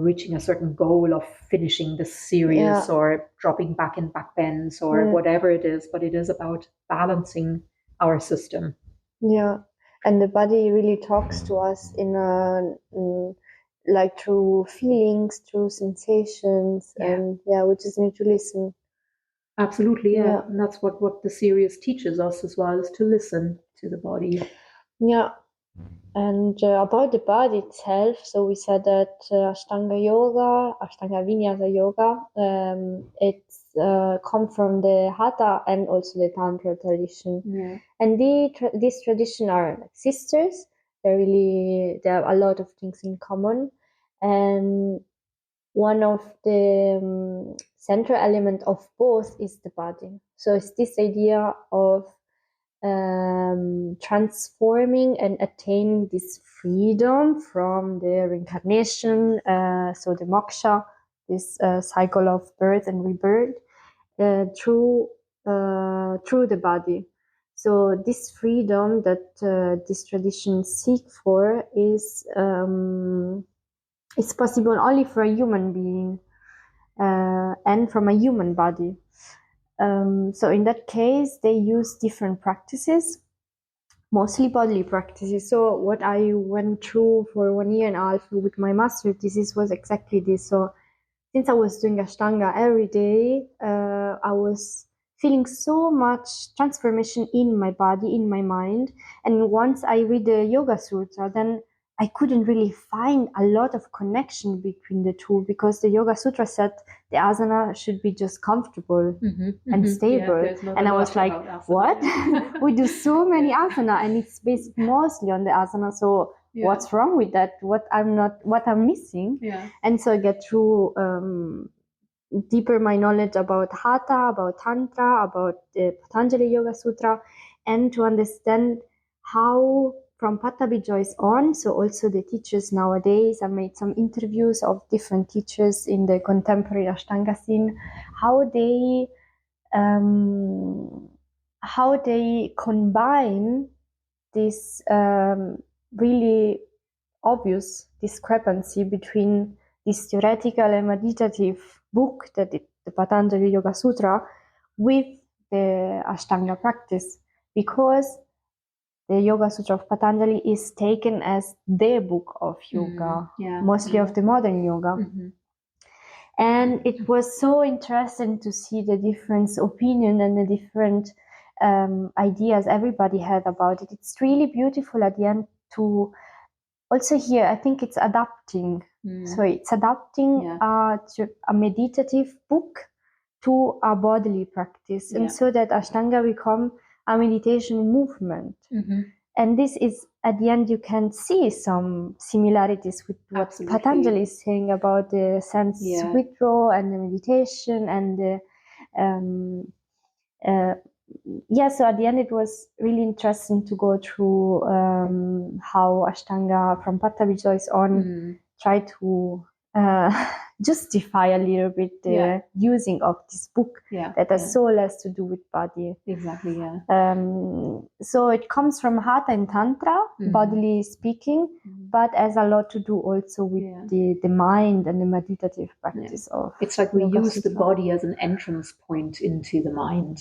reaching a certain goal of finishing the series or dropping back in back bends or whatever it is, but it is about balancing our system. Yeah, and the body really talks to us in like through feelings, through sensations, and we just need to listen. Absolutely, yeah. And that's what the series teaches us as well, is to listen to the body. Yeah. And about the body itself, so we said that Ashtanga Yoga, Ashtanga Vinyasa Yoga, it's come from the Hatha and also the Tantra tradition. Yeah. And these traditions are like sisters. They have a lot of things in common. And one of the central element of both is the body. So it's this idea of transforming and attaining this freedom from the reincarnation, so the moksha, this cycle of birth and rebirth, through the body. So this freedom that this tradition seek for is possible only for a human being and from a human body. So in that case, they use different practices, mostly bodily practices. So what I went through for 1 year and a half with my master thesis was exactly this. So since I was doing Ashtanga every day, I was feeling so much transformation in my body, in my mind. And once I read the Yoga Sutra, then I couldn't really find a lot of connection between the two, because the Yoga Sutra said the asana should be just comfortable and stable. And I was like, what? We do so many asana, and it's based mostly on the asana. So what's wrong with that? What I'm missing? And so I get through deeper my knowledge about Hatha, about Tantra, about the Patanjali Yoga Sutra, and to understand how from Pattabhi Jois on, so also the teachers nowadays, I made some interviews of different teachers in the contemporary Ashtanga scene, how they combine this really obvious discrepancy between this theoretical and meditative book, the Patanjali Yoga Sutra, with the Ashtanga practice, because the Yoga Sutra of Patanjali is taken as the book of yoga, mostly of the modern yoga. And it was so interesting to see the different opinion and the different ideas everybody had about it. It's really beautiful at the end to also here, I think it's adapting. So it's adapting to a meditative book to a bodily practice, and so that Ashtanga become a meditation movement. And this is, at the end, you can see some similarities with what Patanjali is saying about the sense withdrawal and the meditation and the so at the end it was really interesting to go through how Ashtanga from Pattabhi Jois on try to justify a little bit the using of this book that has so less to do with body. Exactly, so it comes from Hatha and Tantra, bodily speaking, but has a lot to do also with the mind and the meditative practice of it's like we use the body as an entrance point into the mind.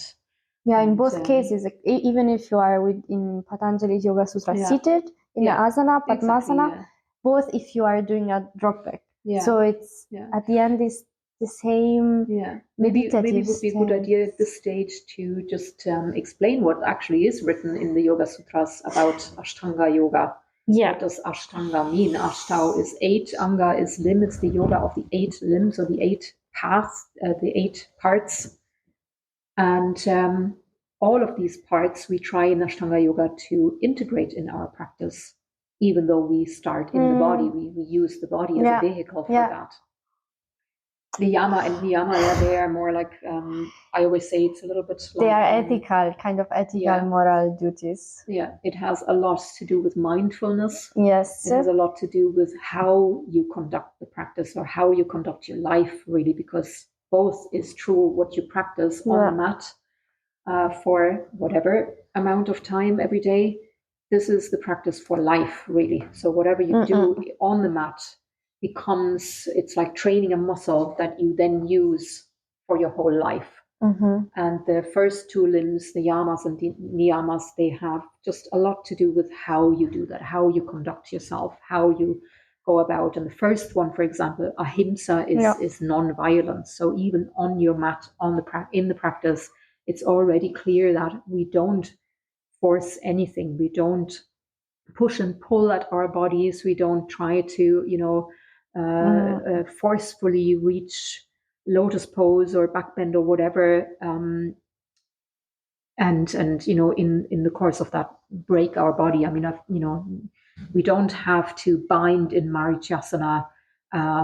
In both cases, even if you are in Patanjali Yoga Sutra seated in the asana, Padmasana, both if you are doing a drop back. So it's at the end is the same meditative. Maybe it would be a good idea at this stage to just explain what actually is written in the Yoga Sutras about Ashtanga Yoga. What does Ashtanga mean? Ashta is 8, Anga is limb. It's the yoga of the 8 limbs, or the 8 paths, the 8 parts. And all of these parts we try in Ashtanga Yoga to integrate in our practice. Even though we start in the body, we use the body as a vehicle for that. the yama and niyama, they are more like, I always say it's a little bit like... They are ethical, kind of ethical, moral duties. Yeah, it has a lot to do with mindfulness. Yes. It has a lot to do with how you conduct the practice or how you conduct your life, really, because both is true. What you practice on the mat for whatever amount of time every day, this is the practice for life, really. So whatever you do on the mat it's like training a muscle that you then use for your whole life. And the first two limbs, the yamas and the niyamas, they have just a lot to do with how you do that, how you conduct yourself, how you go about. And the first one, for example, ahimsa is non-violence. So even on your mat, in the practice, it's already clear that we don't force anything. We don't push and pull at our bodies. We don't try to, forcefully reach lotus pose or backbend or whatever, and in the course of that break our body. I mean, we don't have to bind in Marichasana.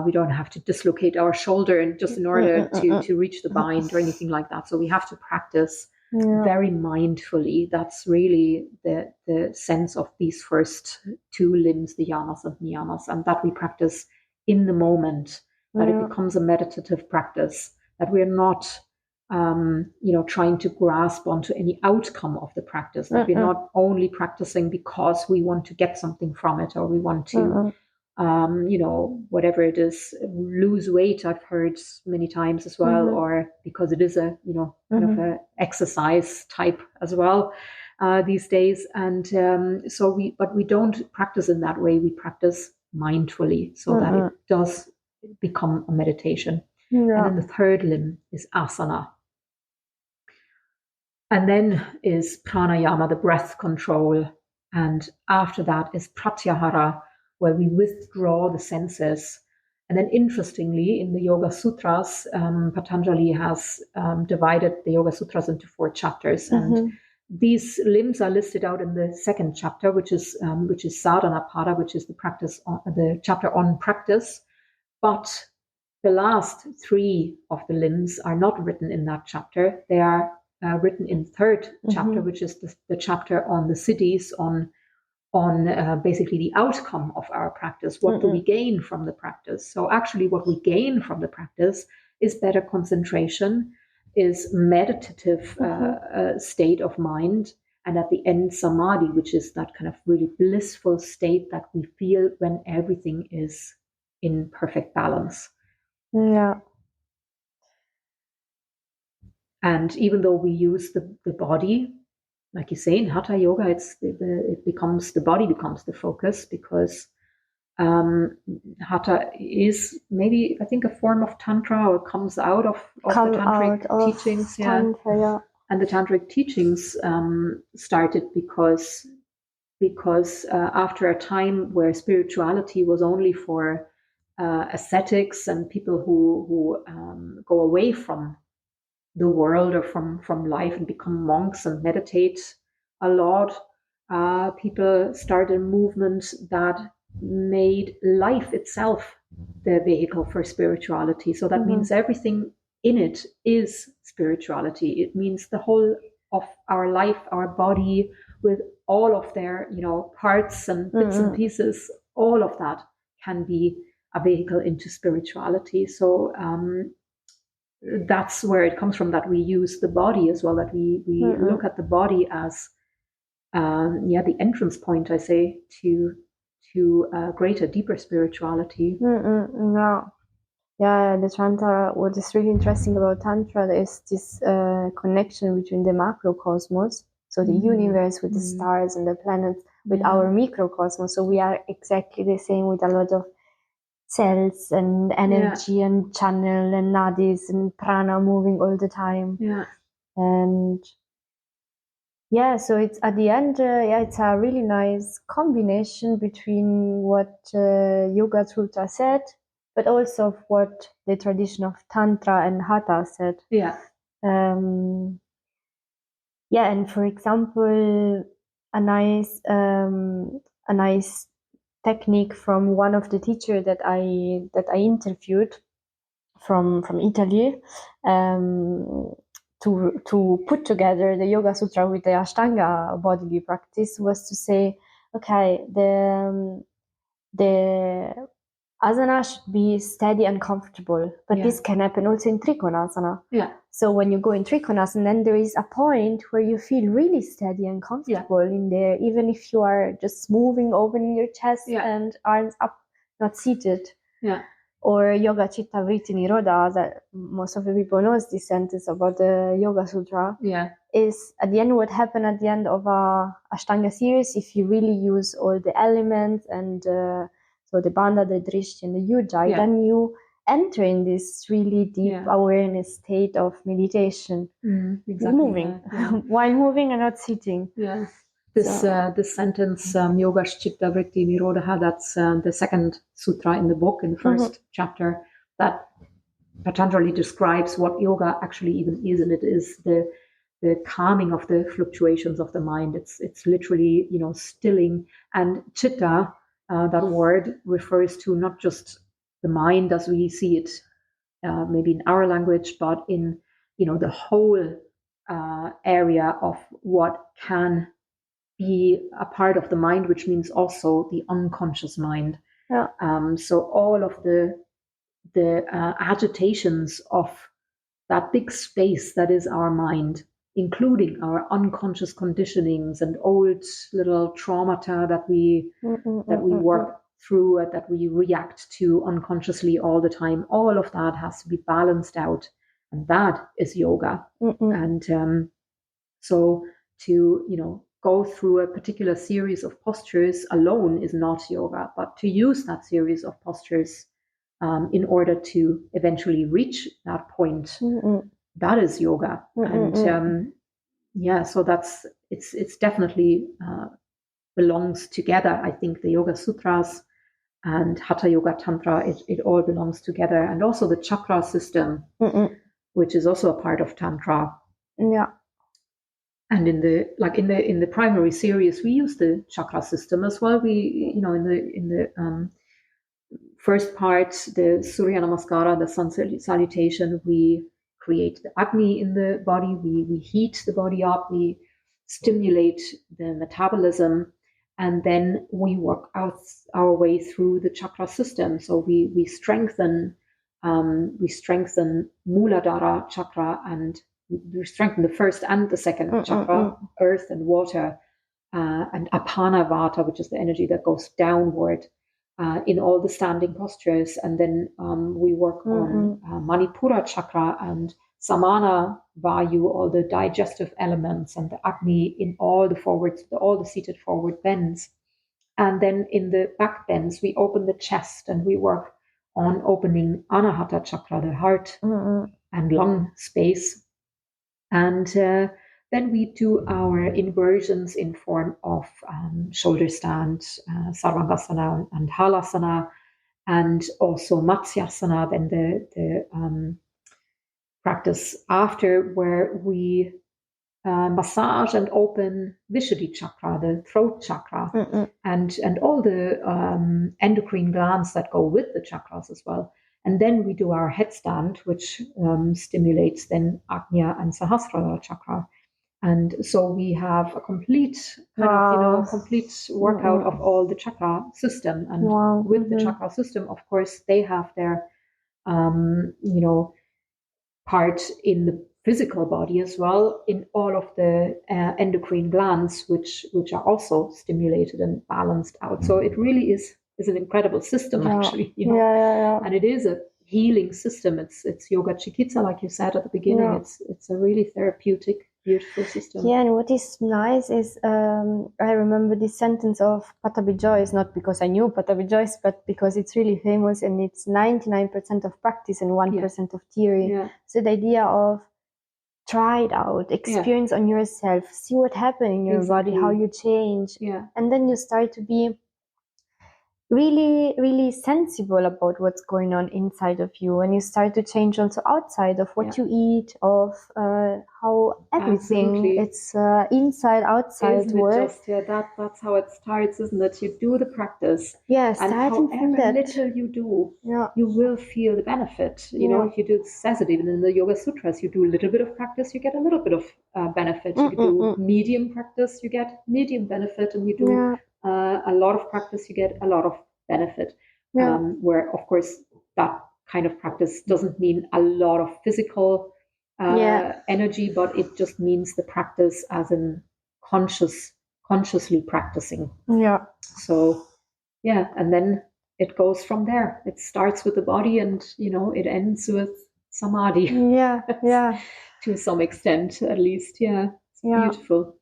We don't have to dislocate our shoulder in order to reach the bind or anything like that. So we have to practice very mindfully. That's really the sense of these first two limbs, the yamas and niyamas, and that we practice in the moment, that it becomes a meditative practice, that we're not trying to grasp onto any outcome of the practice, that we're not only practicing because we want to get something from it, or we want to whatever it is, lose weight, I've heard many times as well, or because it is a kind of a exercise type as well these days. And but we don't practice in that way. We practice mindfully, so that it does become a meditation. And then the third limb is asana. And then is pranayama, the breath control. And after that is pratyahara, where we withdraw the senses. And then interestingly, in the Yoga Sutras, Patanjali has divided the Yoga Sutras into 4 chapters. And these limbs are listed out in the second chapter, which is Sadhanapada, which is the chapter on practice. But the last 3 of the limbs are not written in that chapter. They are written in third chapter, which is the chapter on the siddhis, on basically the outcome of our practice. What do we gain from the practice? So actually what we gain from the practice is better concentration, is meditative state of mind, and at the end samadhi, which is that kind of really blissful state that we feel when everything is in perfect balance. And even though we use the body, like you say, in Hatha Yoga, the body becomes the focus, because Hatha is maybe, I think, a form of Tantra, or comes out of the Tantric teachings. Tantra, And the Tantric teachings started because after a time where spirituality was only for ascetics and people who go away from the world or from life and become monks and meditate a lot, people started a movement that made life itself the vehicle for spirituality. So that means everything in it is spirituality. It means the whole of our life, our body, with all of their parts and bits and pieces, all of that can be a vehicle into spirituality. So that's where it comes from, that we use the body as well, that we look at the body as the entrance point, I say, to greater, deeper spirituality. The Tantra, what is really interesting about Tantra is this connection between the macrocosmos, so the universe with the stars and the planets, with our microcosmos. So we are exactly the same, with a lot of cells and energy and channel and nadis and prana moving all the time. And so it's at the end, it's a really nice combination between what Yoga Sutra said, but also of what the tradition of Tantra and Hatha said. And for example, a nice technique from one of the teachers that I interviewed from Italy, to put together the Yoga Sutra with the Ashtanga bodily practice was to say, okay, the asana should be steady and comfortable, but this can happen also in Trikonasana. So when you go in Trikonasana, then there is a point where you feel really steady and comfortable in there, even if you are just moving, opening your chest and arms up, not seated. Or Yoga Chitta Vritti Nirodha, that most of the people knows this sentence about the Yoga Sutra, is at the end what happened at the end of a Ashtanga series. If you really use all the elements and so the Bandha, the Drishti, and the Ujjayi, then you enter in this really deep awareness state of meditation, moving while moving and not sitting. This sentence, Yoga Chitta Vritti Nirodha, that's the second sutra in the book, in the first chapter, that Patanjali describes what yoga actually even is, and it is the calming of the fluctuations of the mind. It's literally, stilling. And chitta, that word refers to not just the mind as we see it, maybe in our language, but in the whole area of what can be a part of the mind, which means also the unconscious mind. So all of the agitations of that big space that is our mind, including our unconscious conditionings and old little traumata that we work through, that we react to unconsciously all the time, all of that has to be balanced out, and that is yoga. And so to go through a particular series of postures alone is not yoga, but to use that series of postures in order to eventually reach that point, that is yoga. And so it's definitely belongs together. I think the Yoga Sutras and Hatha Yoga Tantra, it all belongs together. And also the Chakra System, which is also a part of Tantra. And in the primary series, we use the Chakra System as well. We in the first part, the Surya Namaskara, the sun salutation, we create the Agni in the body, we heat the body up, we stimulate the metabolism, and then we work out our way through the chakra system. So we strengthen Muladhara chakra, and we strengthen the first and the second chakra, earth and water, and Apana Vata, which is the energy that goes downward. In all the standing postures, and then we work on Manipura chakra and Samana Vayu, all the digestive elements, and the Agni in all the seated forward bends. And then in the back bends, we open the chest and we work on opening Anahata chakra, the heart and lung space. And then we do our inversions in form of shoulder stand, Sarvangasana and Halasana, and also Matsyasana, then the practice after, where we massage and open Vishuddhi chakra, the throat chakra, and all the endocrine glands that go with the chakras as well. And then we do our headstand, which stimulates then Ajna and Sahasrara chakra. And so we have a complete complete workout of all the chakra system. And with the chakra system, of course, they have their part in the physical body as well, in all of the endocrine glands, which are also stimulated and balanced out. So it really is an incredible system, actually. And it is a healing system. It's yoga chikitsa, like you said at the beginning. It's a really therapeutic, beautiful system. And what is nice is I remember this sentence of Pattabhi Jois, not because I knew Pattabhi Jois, but because it's really famous, and it's 99% of practice and 1% of theory. So the idea of try it out, experience on yourself, see what happens in your body, how you change, and then you start to be really, really sensible about what's going on inside of you, and you start to change also outside of what you eat, of how everything. Absolutely. It's inside outside Isn't work. it just that's how it starts, isn't it? You do the practice, Yeah, and starting from however that. little you do, Yeah. you will feel the benefit. You know, if you do, it says it even in the Yoga Sutras, you do a little bit of practice, you get a little bit of benefit. You do medium practice, you get medium benefit, and you do a lot of practice, you get a lot of benefit. Where, of course, that kind of practice doesn't mean a lot of physical energy, but it just means the practice as in consciously practicing. Yeah. So, yeah, and then it goes from there. It starts with the body, and it ends with samadhi. Yeah, yeah. To some extent, at least. Yeah, it's beautiful.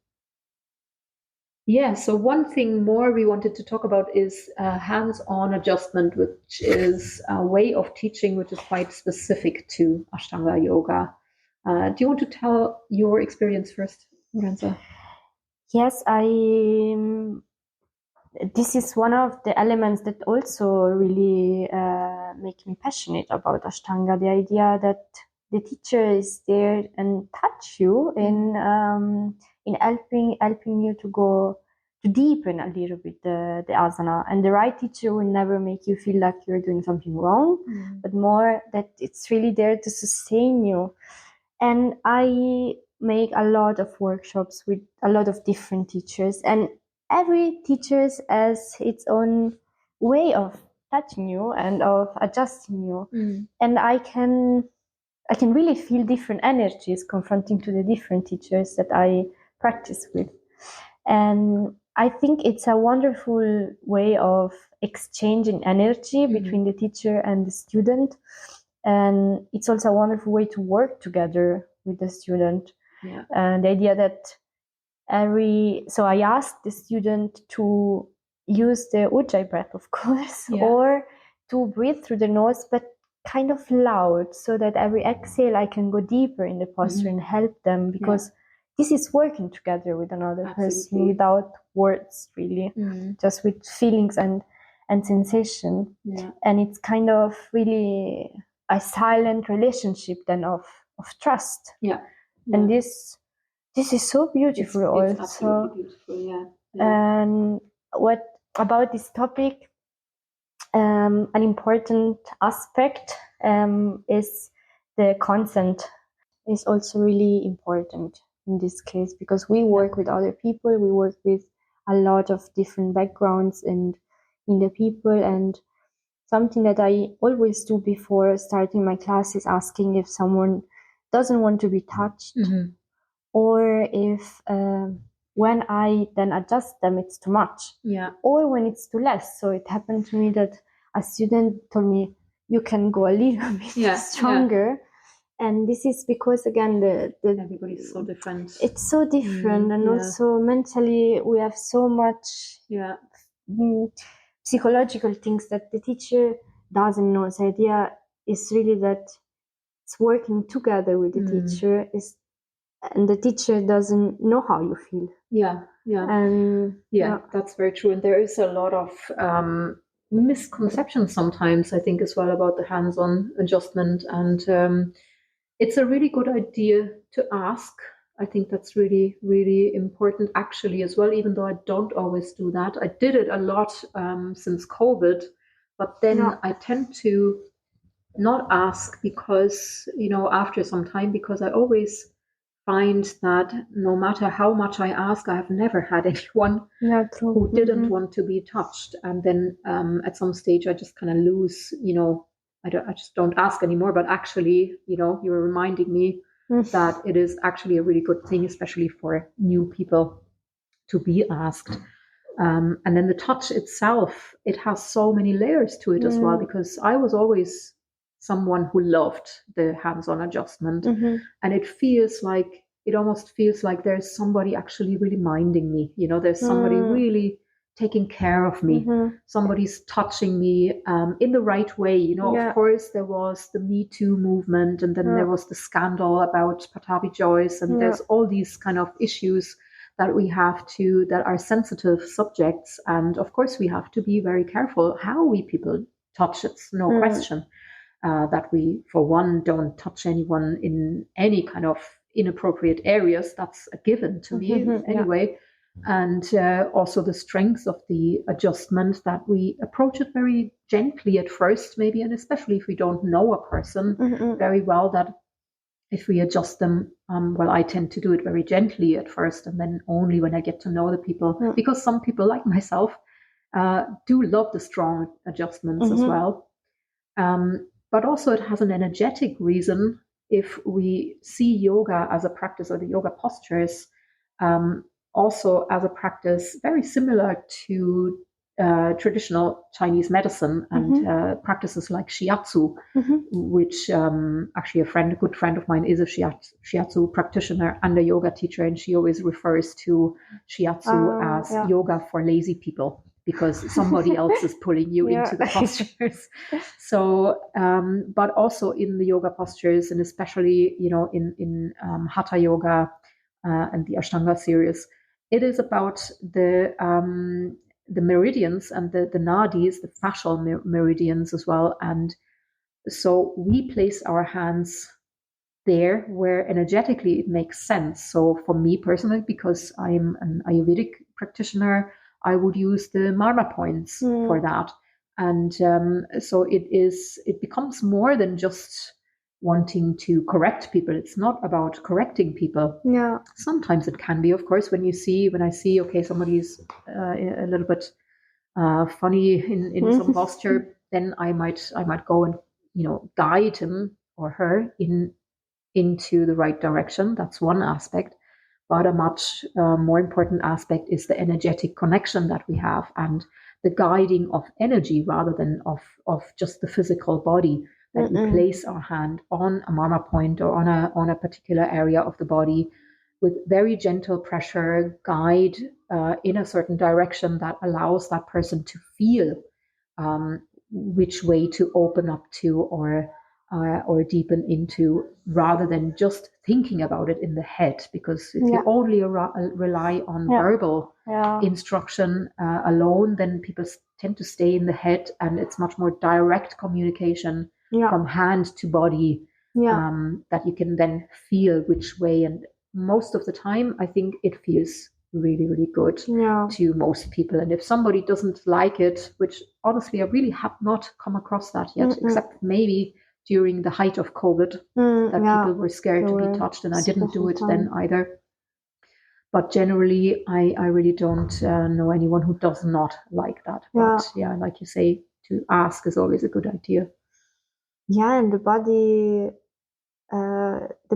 Yeah, so one thing more we wanted to talk about is hands-on adjustment, which is a way of teaching which is quite specific to Ashtanga Yoga. Do you want to tell your experience first, Lorenza? Yes, this is one of the elements that also really make me passionate about Ashtanga, the idea that the teacher is there and touch you in helping you to go to deepen a little bit the asana. And the right teacher will never make you feel like you're doing something wrong, but more that it's really there to sustain you. And I make a lot of workshops with a lot of different teachers, and every teacher has its own way of touching you and of adjusting you. And I can really feel different energies confronting to the different teachers that I practice with. And I think it's a wonderful way of exchanging energy between the teacher and the student. And it's also a wonderful way to work together with the student. And the idea that so I asked the student to use the Ujjayi breath, of course, or to breathe through the nose, but kind of loud, so that every exhale I can go deeper in the posture and help them, because this is working together with another person without words, really, just with feelings and sensation. And it's kind of really a silent relationship then of trust. And this is so beautiful. It's also absolutely beautiful. And what about this topic, an important aspect is the consent is also really important in this case, because we work with other people, we work with a lot of different backgrounds and in the people. And something that I always do before starting my class is asking if someone doesn't want to be touched, or if when I then adjust them, it's too much, or when it's too less. So it happened to me that a student told me, you can go a little bit stronger. And this is because, again, everybody's so different. It's so different. And also mentally, we have so much psychological things that the teacher doesn't know. The idea is really that it's working together with the teacher, and the teacher doesn't know how you feel. And that's very true. And there is a lot of misconceptions sometimes, I think, as well, about the hands-on adjustment. And it's a really good idea to ask. I think that's really, really important, actually, as well, even though I don't always do that. I did it a lot since COVID, but then I tend to not ask because, after some time, because I always find that no matter how much I ask, I have never had anyone who didn't want to be touched. And then at some stage, I just kind of lose, I just don't ask anymore. But actually, you were reminding me that it is actually a really good thing, especially for new people, to be asked. And then the touch itself, it has so many layers to it as well, because I was always someone who loved the hands-on adjustment. And it almost feels like there's somebody actually really minding me. There's somebody really taking care of me. Somebody's touching me in the right way. Of course, there was the Me Too movement, and then there was the scandal about Pattabhi Jois, and there's all these kind of issues that we have to, that are sensitive subjects. And of course, we have to be very careful how we people touch. It's no question that we, for one, don't touch anyone in any kind of inappropriate areas. That's a given to me anyway. And also the strength of the adjustment, that we approach it very gently at first, maybe, and especially if we don't know a person very well, that if we adjust them, well, I tend to do it very gently at first, and then only when I get to know the people, because some people, like myself, do love the strong adjustments as well. But also it has an energetic reason. If we see yoga as a practice, or the yoga postures also as a practice very similar to traditional Chinese medicine and practices like shiatsu, which actually a good friend of mine is a shiatsu practitioner and a yoga teacher, and she always refers to shiatsu as yoga for lazy people, because somebody else is pulling you into the postures. So, but also in the yoga postures, and especially, in Hatha yoga and the Ashtanga series, it is about the meridians and the nadis, the fascial meridians as well. And so we place our hands there where energetically it makes sense. So for me personally, because I'm an Ayurvedic practitioner, I would use the marma points for that. And so it becomes more than just wanting to correct people. It's not about correcting people. Yeah. Sometimes it can be, of course, when I see, okay, somebody's a little bit funny in some posture, then I might go and, guide him or her into the right direction. That's one aspect. But a much more important aspect is the energetic connection that we have, and the guiding of energy rather than of just the physical body, that we place our hand on a marma point or on a particular area of the body with very gentle pressure, guide in a certain direction that allows that person to feel which way to open up to or deepen into, rather than just thinking about it in the head. Because if you only rely on verbal instruction alone, then people tend to stay in the head, and it's much more direct communication from hand to body, that you can then feel which way. And most of the time, I think it feels really, really good to most people. And if somebody doesn't like it, which honestly I really have not come across that yet, except maybe during the height of COVID, that people were scared to be touched, and I didn't do it then either. But generally, I really don't know anyone who does not like that. But like you say, to ask is always a good idea. Yeah, and the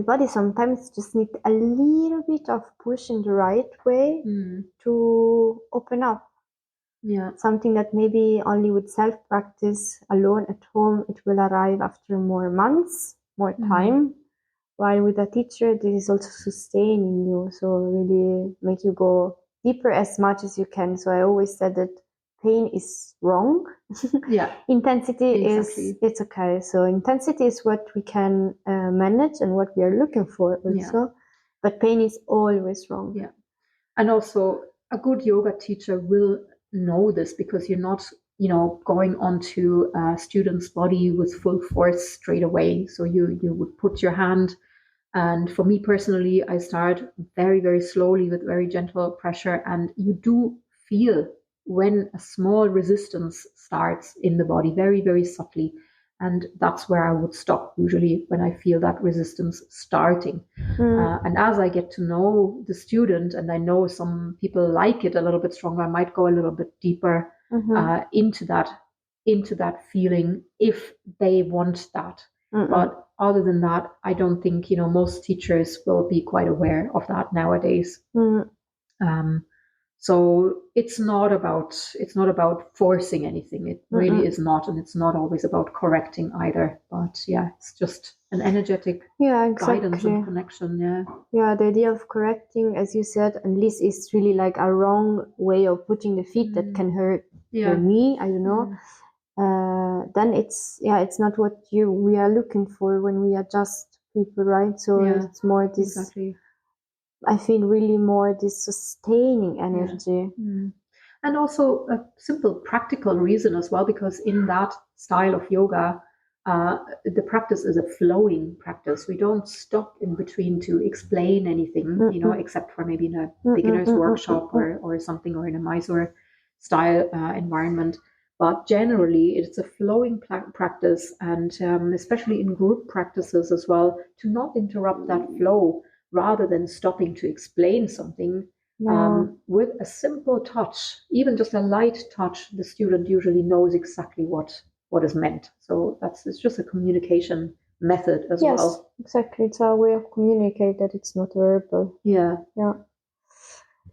body sometimes just needs a little bit of push in the right way to open up. Yeah. Something that maybe only with self-practice alone at home, it will arrive after more months, more time. While with a teacher, this is also sustaining you. So really make you go deeper as much as you can. So I always said that pain is wrong. Intensity it's okay. So intensity is what we can manage and what we are looking for also. But pain is always wrong. Yeah. And also a good yoga teacher will know this, because you're not, going onto a student's body with full force straight away. So you would put your hand, and for me personally, I start very, very slowly with very gentle pressure, and you do feel when a small resistance starts in the body, very, very subtly. And that's where I would stop usually, when I feel that resistance starting. And as I get to know the student, and I know some people like it a little bit stronger, I might go a little bit deeper into that feeling if they want that. But other than that, I don't think, most teachers will be quite aware of that nowadays. So it's not about forcing anything. It really is not, and it's not always about correcting either. But it's just an energetic guidance and connection. Yeah, the idea of correcting, as you said, unless it's really like a wrong way of putting the feet that can hurt your knee, I don't know. Then it's not what we are looking for when we adjust people, right? So it's more this I feel really more this sustaining energy. And also a simple practical reason as well, because in that style of yoga, the practice is a flowing practice. We don't stop in between to explain anything, except for maybe in a beginner's workshop or something, or in a Mysore style environment. But generally, it's a flowing practice, and especially in group practices as well, to not interrupt that flow rather than stopping to explain something. With a simple touch, even just a light touch, the student usually knows exactly what is meant. So it's just a communication method as well. Yes, exactly. It's our way of communicate that it's not verbal. Yeah.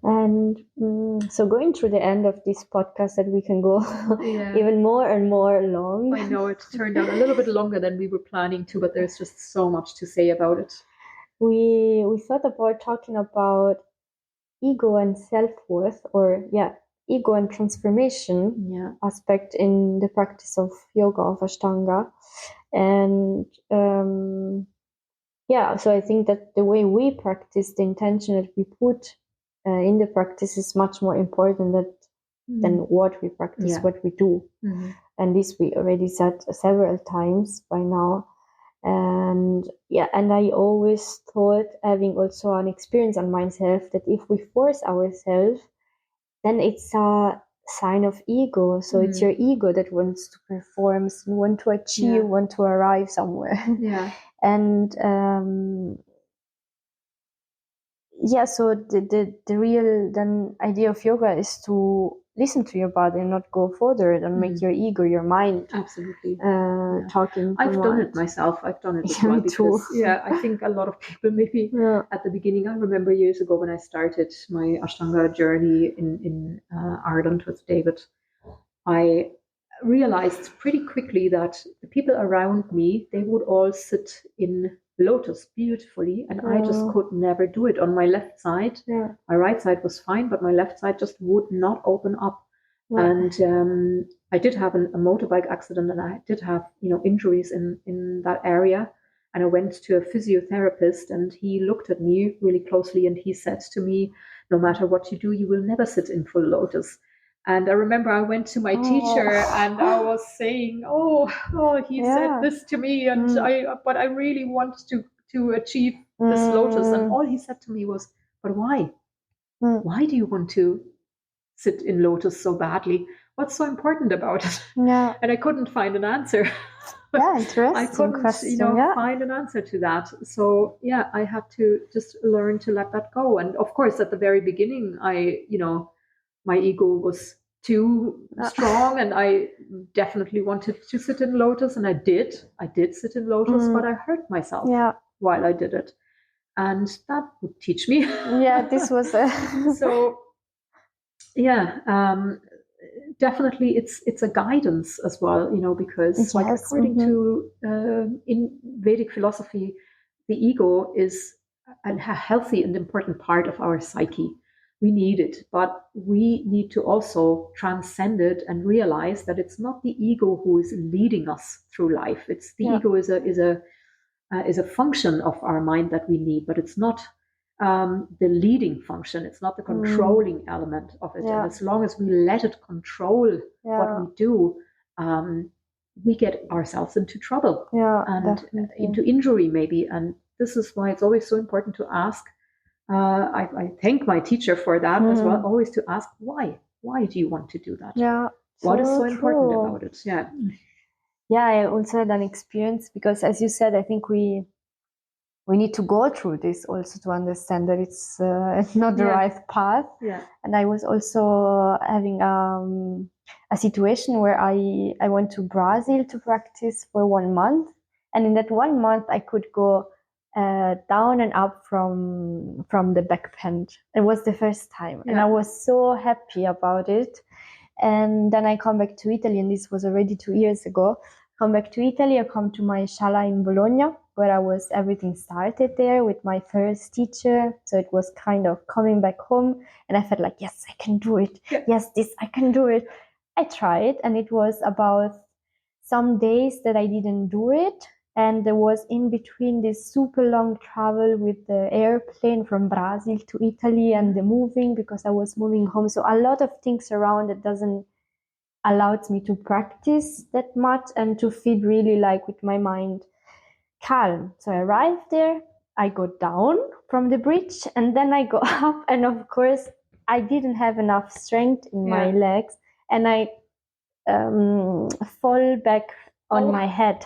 And so going through the end of this podcast, that we can go even more and more long. I know it turned out a little bit longer than we were planning to, but there's just so much to say about it. We thought about talking about ego and self-worth, or ego and transformation aspect in the practice of yoga, of Ashtanga. And so I think that the way we practice, the intention that we put in the practice is much more important than what we practice, what we do. And this we already said several times by now. And I always thought, having also an experience on myself, that if we force ourselves, then it's a sign of ego. So it's your ego that wants to perform, want to achieve, want to arrive somewhere. And so the real then idea of yoga is to listen to your body and not go further and make your ego, your mind, absolutely talking. I've done it myself. I've done it as well, because I think a lot of people maybe at the beginning, I remember years ago when I started my Ashtanga journey in Ireland with David, I realized pretty quickly that the people around me, they would all sit in lotus beautifully, and I just could never do it. On my left side, my right side was fine, but my left side just would not open up. And I did have a motorbike accident, and I did have injuries in that area. And I went to a physiotherapist, and he looked at me really closely, and he said to me, "No matter what you do, you will never sit in full lotus." And I remember I went to my teacher and I was saying, he said this to me, and but I really want to achieve this lotus. And all he said to me was, "But why? Why do you want to sit in lotus so badly? What's so important about it?" And I couldn't find an answer. Interesting. I couldn't find an answer to that. So I had to just learn to let that go. And of course, at the very beginning, my ego was too strong, and I definitely wanted to sit in lotus, and I did sit in lotus, but I hurt myself while I did it, and that would teach me. This was so definitely it's a guidance as well, because like according to in Vedic philosophy, the ego is a healthy and important part of our psyche. We need it, but we need to also transcend it and realize that it's not the ego who is leading us through life. It's the ego is a function of our mind that we need, but it's not the leading function. It's not the controlling element of it. And as long as we let it control what we do, we get ourselves into trouble and into injury maybe. And this is why it's always so important to ask. I thank my teacher for that as well, always to ask why. Why do you want to do that? What is so important about it? I also had an experience, because as you said, I think we need to go through this also to understand that it's not the right path. And I was also having a situation where I went to Brazil to practice for 1 month, and in that 1 month I could go down and up from the back bend. It was the first time, and I was so happy about it. And then I come back to Italy, and this was already 2 years ago. Come back to Italy, I come to my shala in Bologna, where everything started there with my first teacher. So it was kind of coming back home, and I felt like, yes, I can do it. Yes, I can do it. I tried, and it was about some days that I didn't do it. And there was in between this super long travel with the airplane from Brazil to Italy, and the moving, because I was moving home. So a lot of things around that doesn't allowed me to practice that much and to feel really like with my mind calm. So I arrived there, I go down from the bridge, and then I go up, and of course I didn't have enough strength in my legs, and I fall back on my head.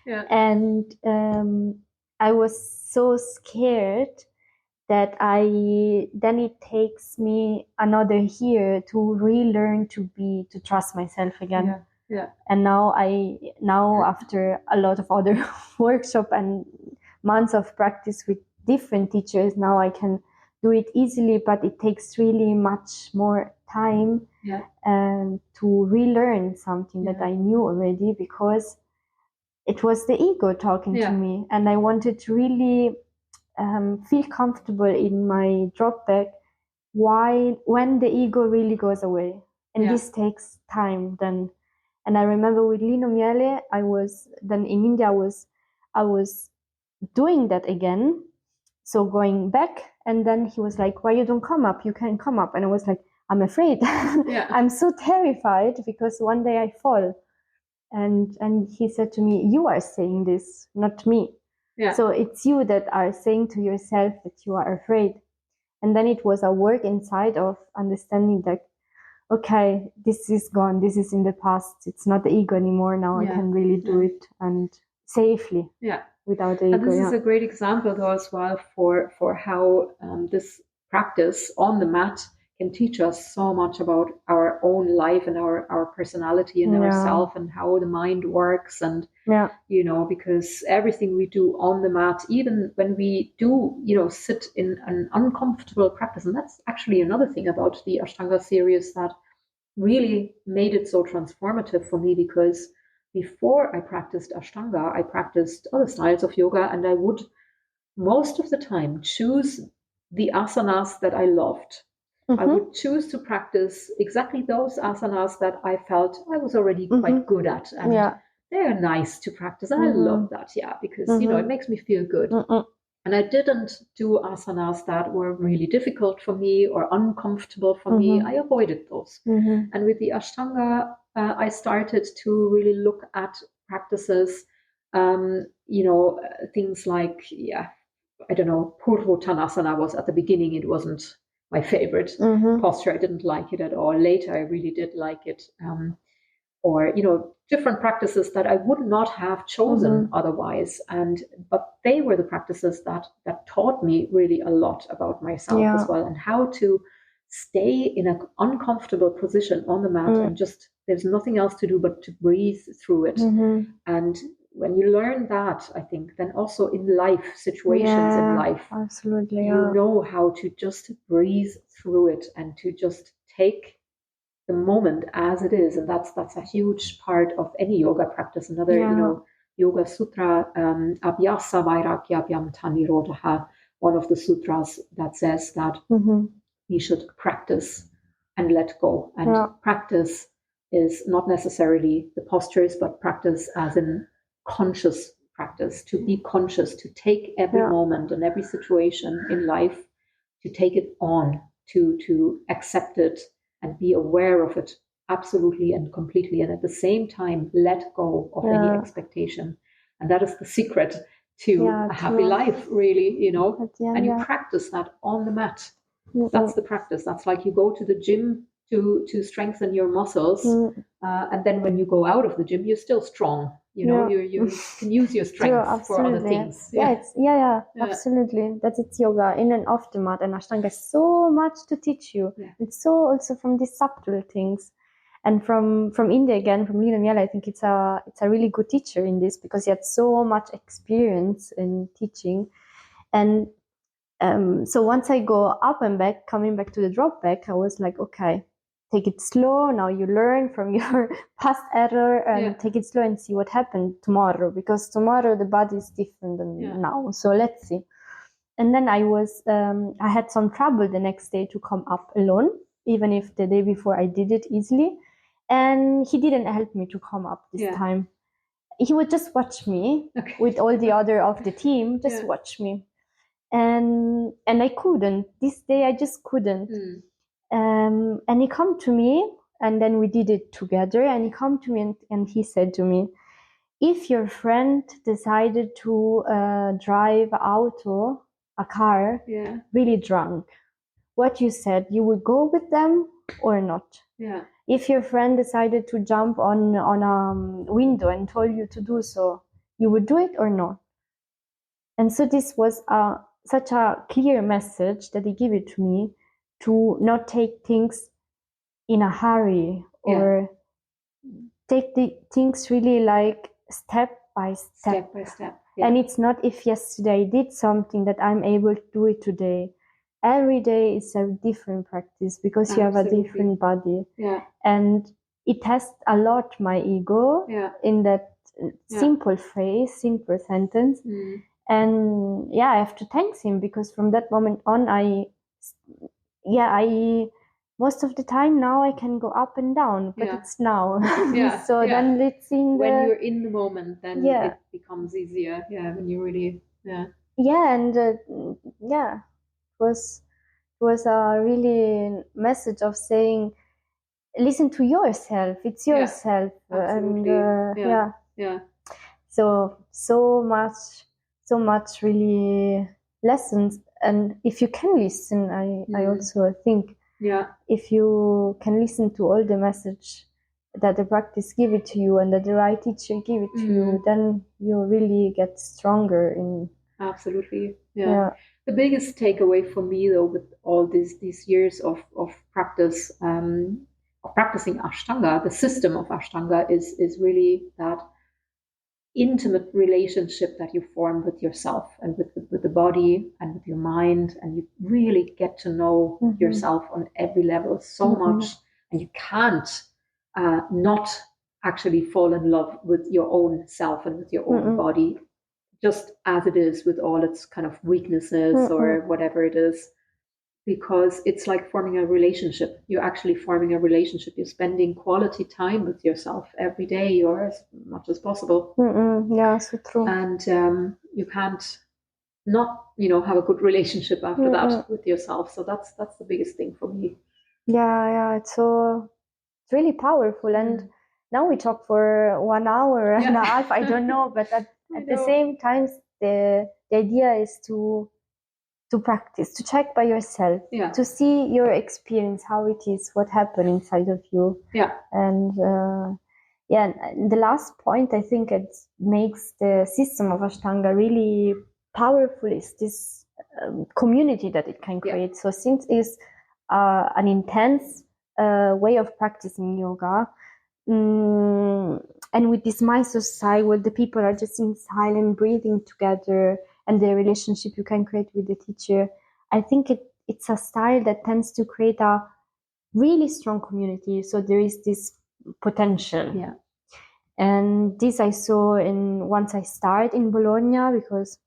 And I was so scared that then it takes me another year to relearn to trust myself again. And now after a lot of other workshop and months of practice with different teachers, now I can do it easily, but it takes really much more time to relearn something that I knew already, because it was the ego talking to me, and I wanted to really feel comfortable in my drop back when the ego really goes away. And this takes time then. And I remember with Lino Miele, I was then in India, I was doing that again. So going back, and then he was like, why you don't come up? You can come up. And I was like, I'm afraid. I'm so terrified because one day I fall. And he said to me, you are saying this, not me. So it's you that are saying to yourself that you are afraid. And then it was a work inside of understanding that, okay, this is gone. This is in the past. It's not the ego anymore. Now I can really do it and safely without the ego. And this is a great example though as well for how this practice on the mat can teach us so much about our own life and our personality and ourself and how the mind works. And, you know, because everything we do on the mat, even when we do, you know, sit in an uncomfortable practice, and that's actually another thing about the Ashtanga series that really made it so transformative for me, because before I practiced Ashtanga, I practiced other styles of yoga, and I would most of the time choose the asanas that I loved. I would choose to practice exactly those asanas that I felt I was already quite good at. And they're nice to practice. I love that, because, you know, it makes me feel good. And I didn't do asanas that were really difficult for me or uncomfortable for me. I avoided those. And with the Ashtanga, I started to really look at practices, you know, things like, I don't know, Purvottanasana was at the beginning, it wasn't my favorite posture. I didn't like it at all. Later, I really did like it. Or, you know, different practices that I would not have chosen otherwise. But they were the practices that taught me really a lot about myself as well, and how to stay in an uncomfortable position on the mat and just, there's nothing else to do but to breathe through it. And when you learn that, I think, then also in life, situations in life, absolutely, you know how to just breathe through it and to just take the moment as it is. And that's a huge part of any yoga practice. Another, you know, Yoga Sutra, Abhyasa Vairagya Abhyamta Nirodha, one of the sutras that says that we should practice and let go. And practice is not necessarily the postures, but practice as in conscious practice, to be conscious, to take every moment and every situation in life, to take it on, to accept it and be aware of it absolutely and completely, and at the same time let go of any expectation. And that is the secret to a happy life, really, you know. And you practice that on the mat. That's the practice. That's like you go to the gym to strengthen your muscles, and then when you go out of the gym, you're still strong. You know, you can use your strength for other things. Absolutely. That's it's yoga in and off the mat, and Ashtanga has so much to teach you. It's so also from these subtle things. And from India again, from Lino Miele, I think it's a really good teacher in this, because he had so much experience in teaching. And so once I go up and back, coming back to the drop back, I was like, okay, take it slow. Now you learn from your past error, and take it slow and see what happened tomorrow, because tomorrow the body is different than now. So let's see. And then I had some trouble the next day to come up alone, even if the day before I did it easily. And he didn't help me to come up this time. he would just watch me with all the other of the team, just watch me. And I couldn't. This day I just couldn't. And he come to me, and then we did it together. And he come to me and he said to me, if your friend decided to drive a car, really drunk, what you said, you would go with them or not? Yeah. If your friend decided to jump on a window and told you to do so, you would do it or not? And so this was such a clear message that he gave it to me, to not take things in a hurry, or take the things really like step by step. Yeah. And it's not if yesterday I did something that I'm able to do it today. Every day is a different practice, because you have a different body. Yeah. And it tests a lot my ego in that simple phrase, simple sentence. And I have to thank him, because from that moment on, I most of the time now I can go up and down, but it's now. So then let's in the... When you're in the moment, then it becomes easier. Yeah, when you really... And it was a really message of saying, listen to yourself. It's yourself. Absolutely. And so much really lessons. And if you can listen, I also think, if you can listen to all the message that the practice give it to you, and that the right teacher give it to you, then you really get stronger in... Absolutely. Yeah. The biggest takeaway for me, though, with all these years of practice, of practicing Ashtanga, the system of Ashtanga, is really that intimate relationship that you form with yourself and with the body and with your mind, and you really get to know yourself on every level so much, and you can't not actually fall in love with your own self and with your own body, just as it is, with all its kind of weaknesses or whatever it is, because it's like forming a relationship. You're actually forming a relationship. You're spending quality time with yourself every day, or as much as possible. Yeah, so true. And you can't not, have a good relationship after that with yourself. So that's the biggest thing for me. Yeah, it's really powerful. And now we talk for 1 hour and a half. I don't know, but at the same time, the idea is to practice, to check by yourself, to see your experience, how it is, what happened inside of you. And and the last point, I think it makes the system of Ashtanga really powerful, is this community that it can create. So since it's an intense way of practicing yoga, and with this Mysore style, where the people are just in silent breathing together, and the relationship you can create with the teacher, I think it's a style that tends to create a really strong community. So there is this potential. And this I saw once I started in Bologna, because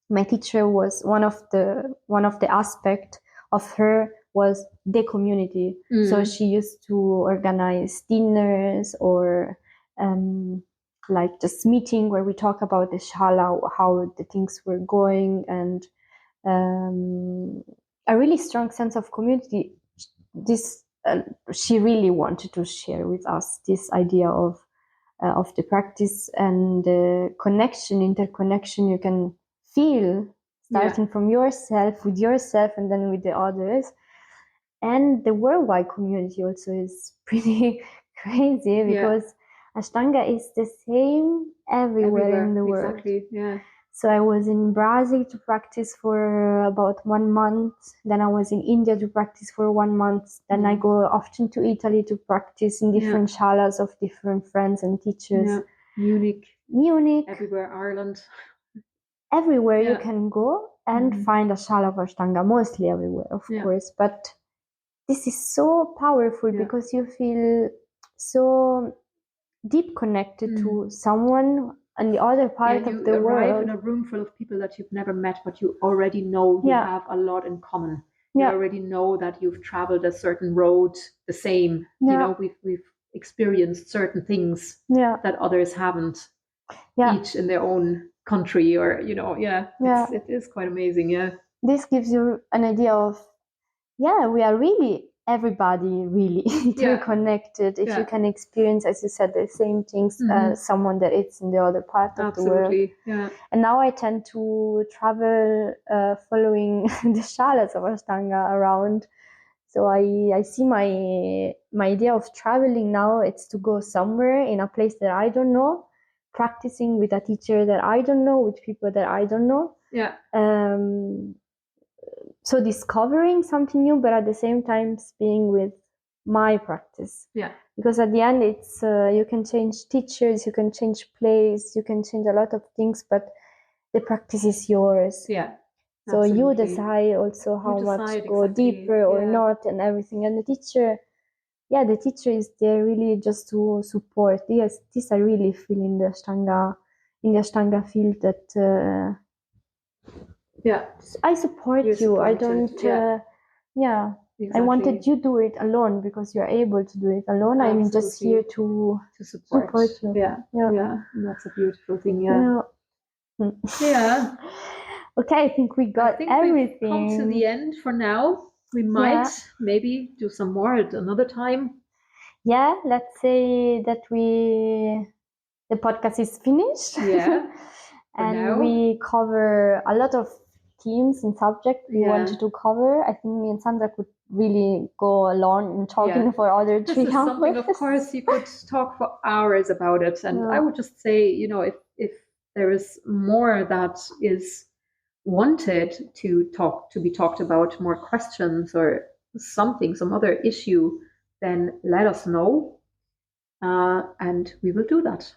my teacher was one of the aspect of her was the community. So she used to organize dinners, or like just meeting where we talk about the shala, how the things were going, and a really strong sense of community. This she really wanted to share with us, this idea of the practice and the interconnection you can feel, starting from yourself, with yourself, and then with the others. And the worldwide community also is pretty crazy, because Ashtanga is the same everywhere in the world. Exactly. So I was in Brazil to practice for about 1 month. Then I was in India to practice for 1 month. Then I go often to Italy to practice in different shalas of different friends and teachers. Munich. Everywhere, Ireland. Everywhere you can go and find a shala of Ashtanga, mostly everywhere, of course. But this is so powerful, because you feel so deep connected to someone on the other part of the world. You arrive in a room full of people that you've never met, but you already know you have a lot in common. You already know that you've traveled a certain road the same. We've experienced certain things that others haven't. each in their own country, or it is quite amazing. This gives you an idea of we are really everybody really interconnected. If you can experience, as you said, the same things as someone that is in the other part of the world. And now I tend to travel following the shalas of Ashtanga around. So I see my idea of traveling now, it's to go somewhere in a place that I don't know, practicing with a teacher that I don't know, with people that I don't know. So discovering something new, but at the same time being with my practice. Because at the end, it's you can change teachers, you can change place, you can change a lot of things, but the practice is yours. So you decide also how much to go deeper or not, and everything. And the teacher is there really just to support. Yes, this I really feel in the Ashtanga field that I support you. I don't. Exactly. I wanted you to do it alone because you're able to do it alone. Absolutely. I'm just here to support you. And that's a beautiful thing. Okay, I think we got everything. We've come to the end for now. We might maybe do some more at another time. Let's say that the podcast is finished. And we cover a lot of themes and subjects we wanted to cover. I think me and Sandra could really go along and talking for other 3 hours. Something, of course, you could talk for hours about it. And I would just say, if there is more that is wanted to be talked about, more questions or something, some other issue, then let us know, and we will do that.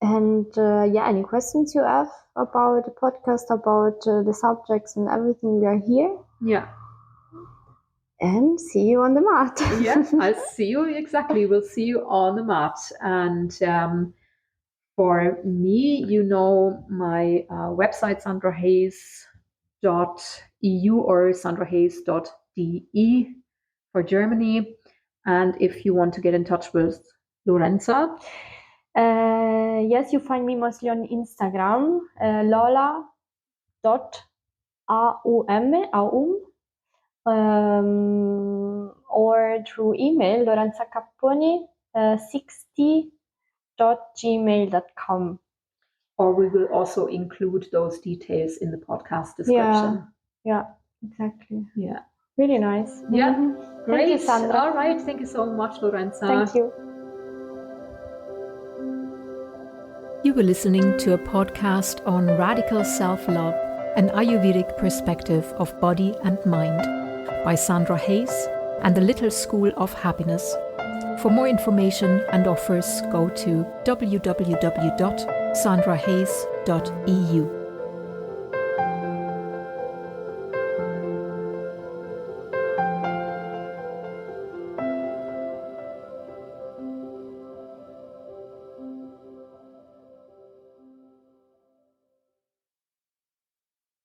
And any questions you have about the podcast, about the subjects and everything, we are here. And see you on the mat. I'll see you, exactly. We'll see you on the mat. And for me, my website, sandrahayes.eu or sandrahayes.de for Germany. And if you want to get in touch with Lorenza, yes, you find me mostly on Instagram, lola.aum, or through email, Lorenza Capponi 60@gmail.com. Or we will also include those details in the podcast description. Exactly. Really nice. Great. Thank you, Sandra. All right. Thank you so much, Lorenza. Thank you. You were listening to a podcast on radical self-love, an Ayurvedic perspective of body and mind by Sandra Hayes and the Little School of Happiness. For more information and offers, go to www.sandrahayes.eu.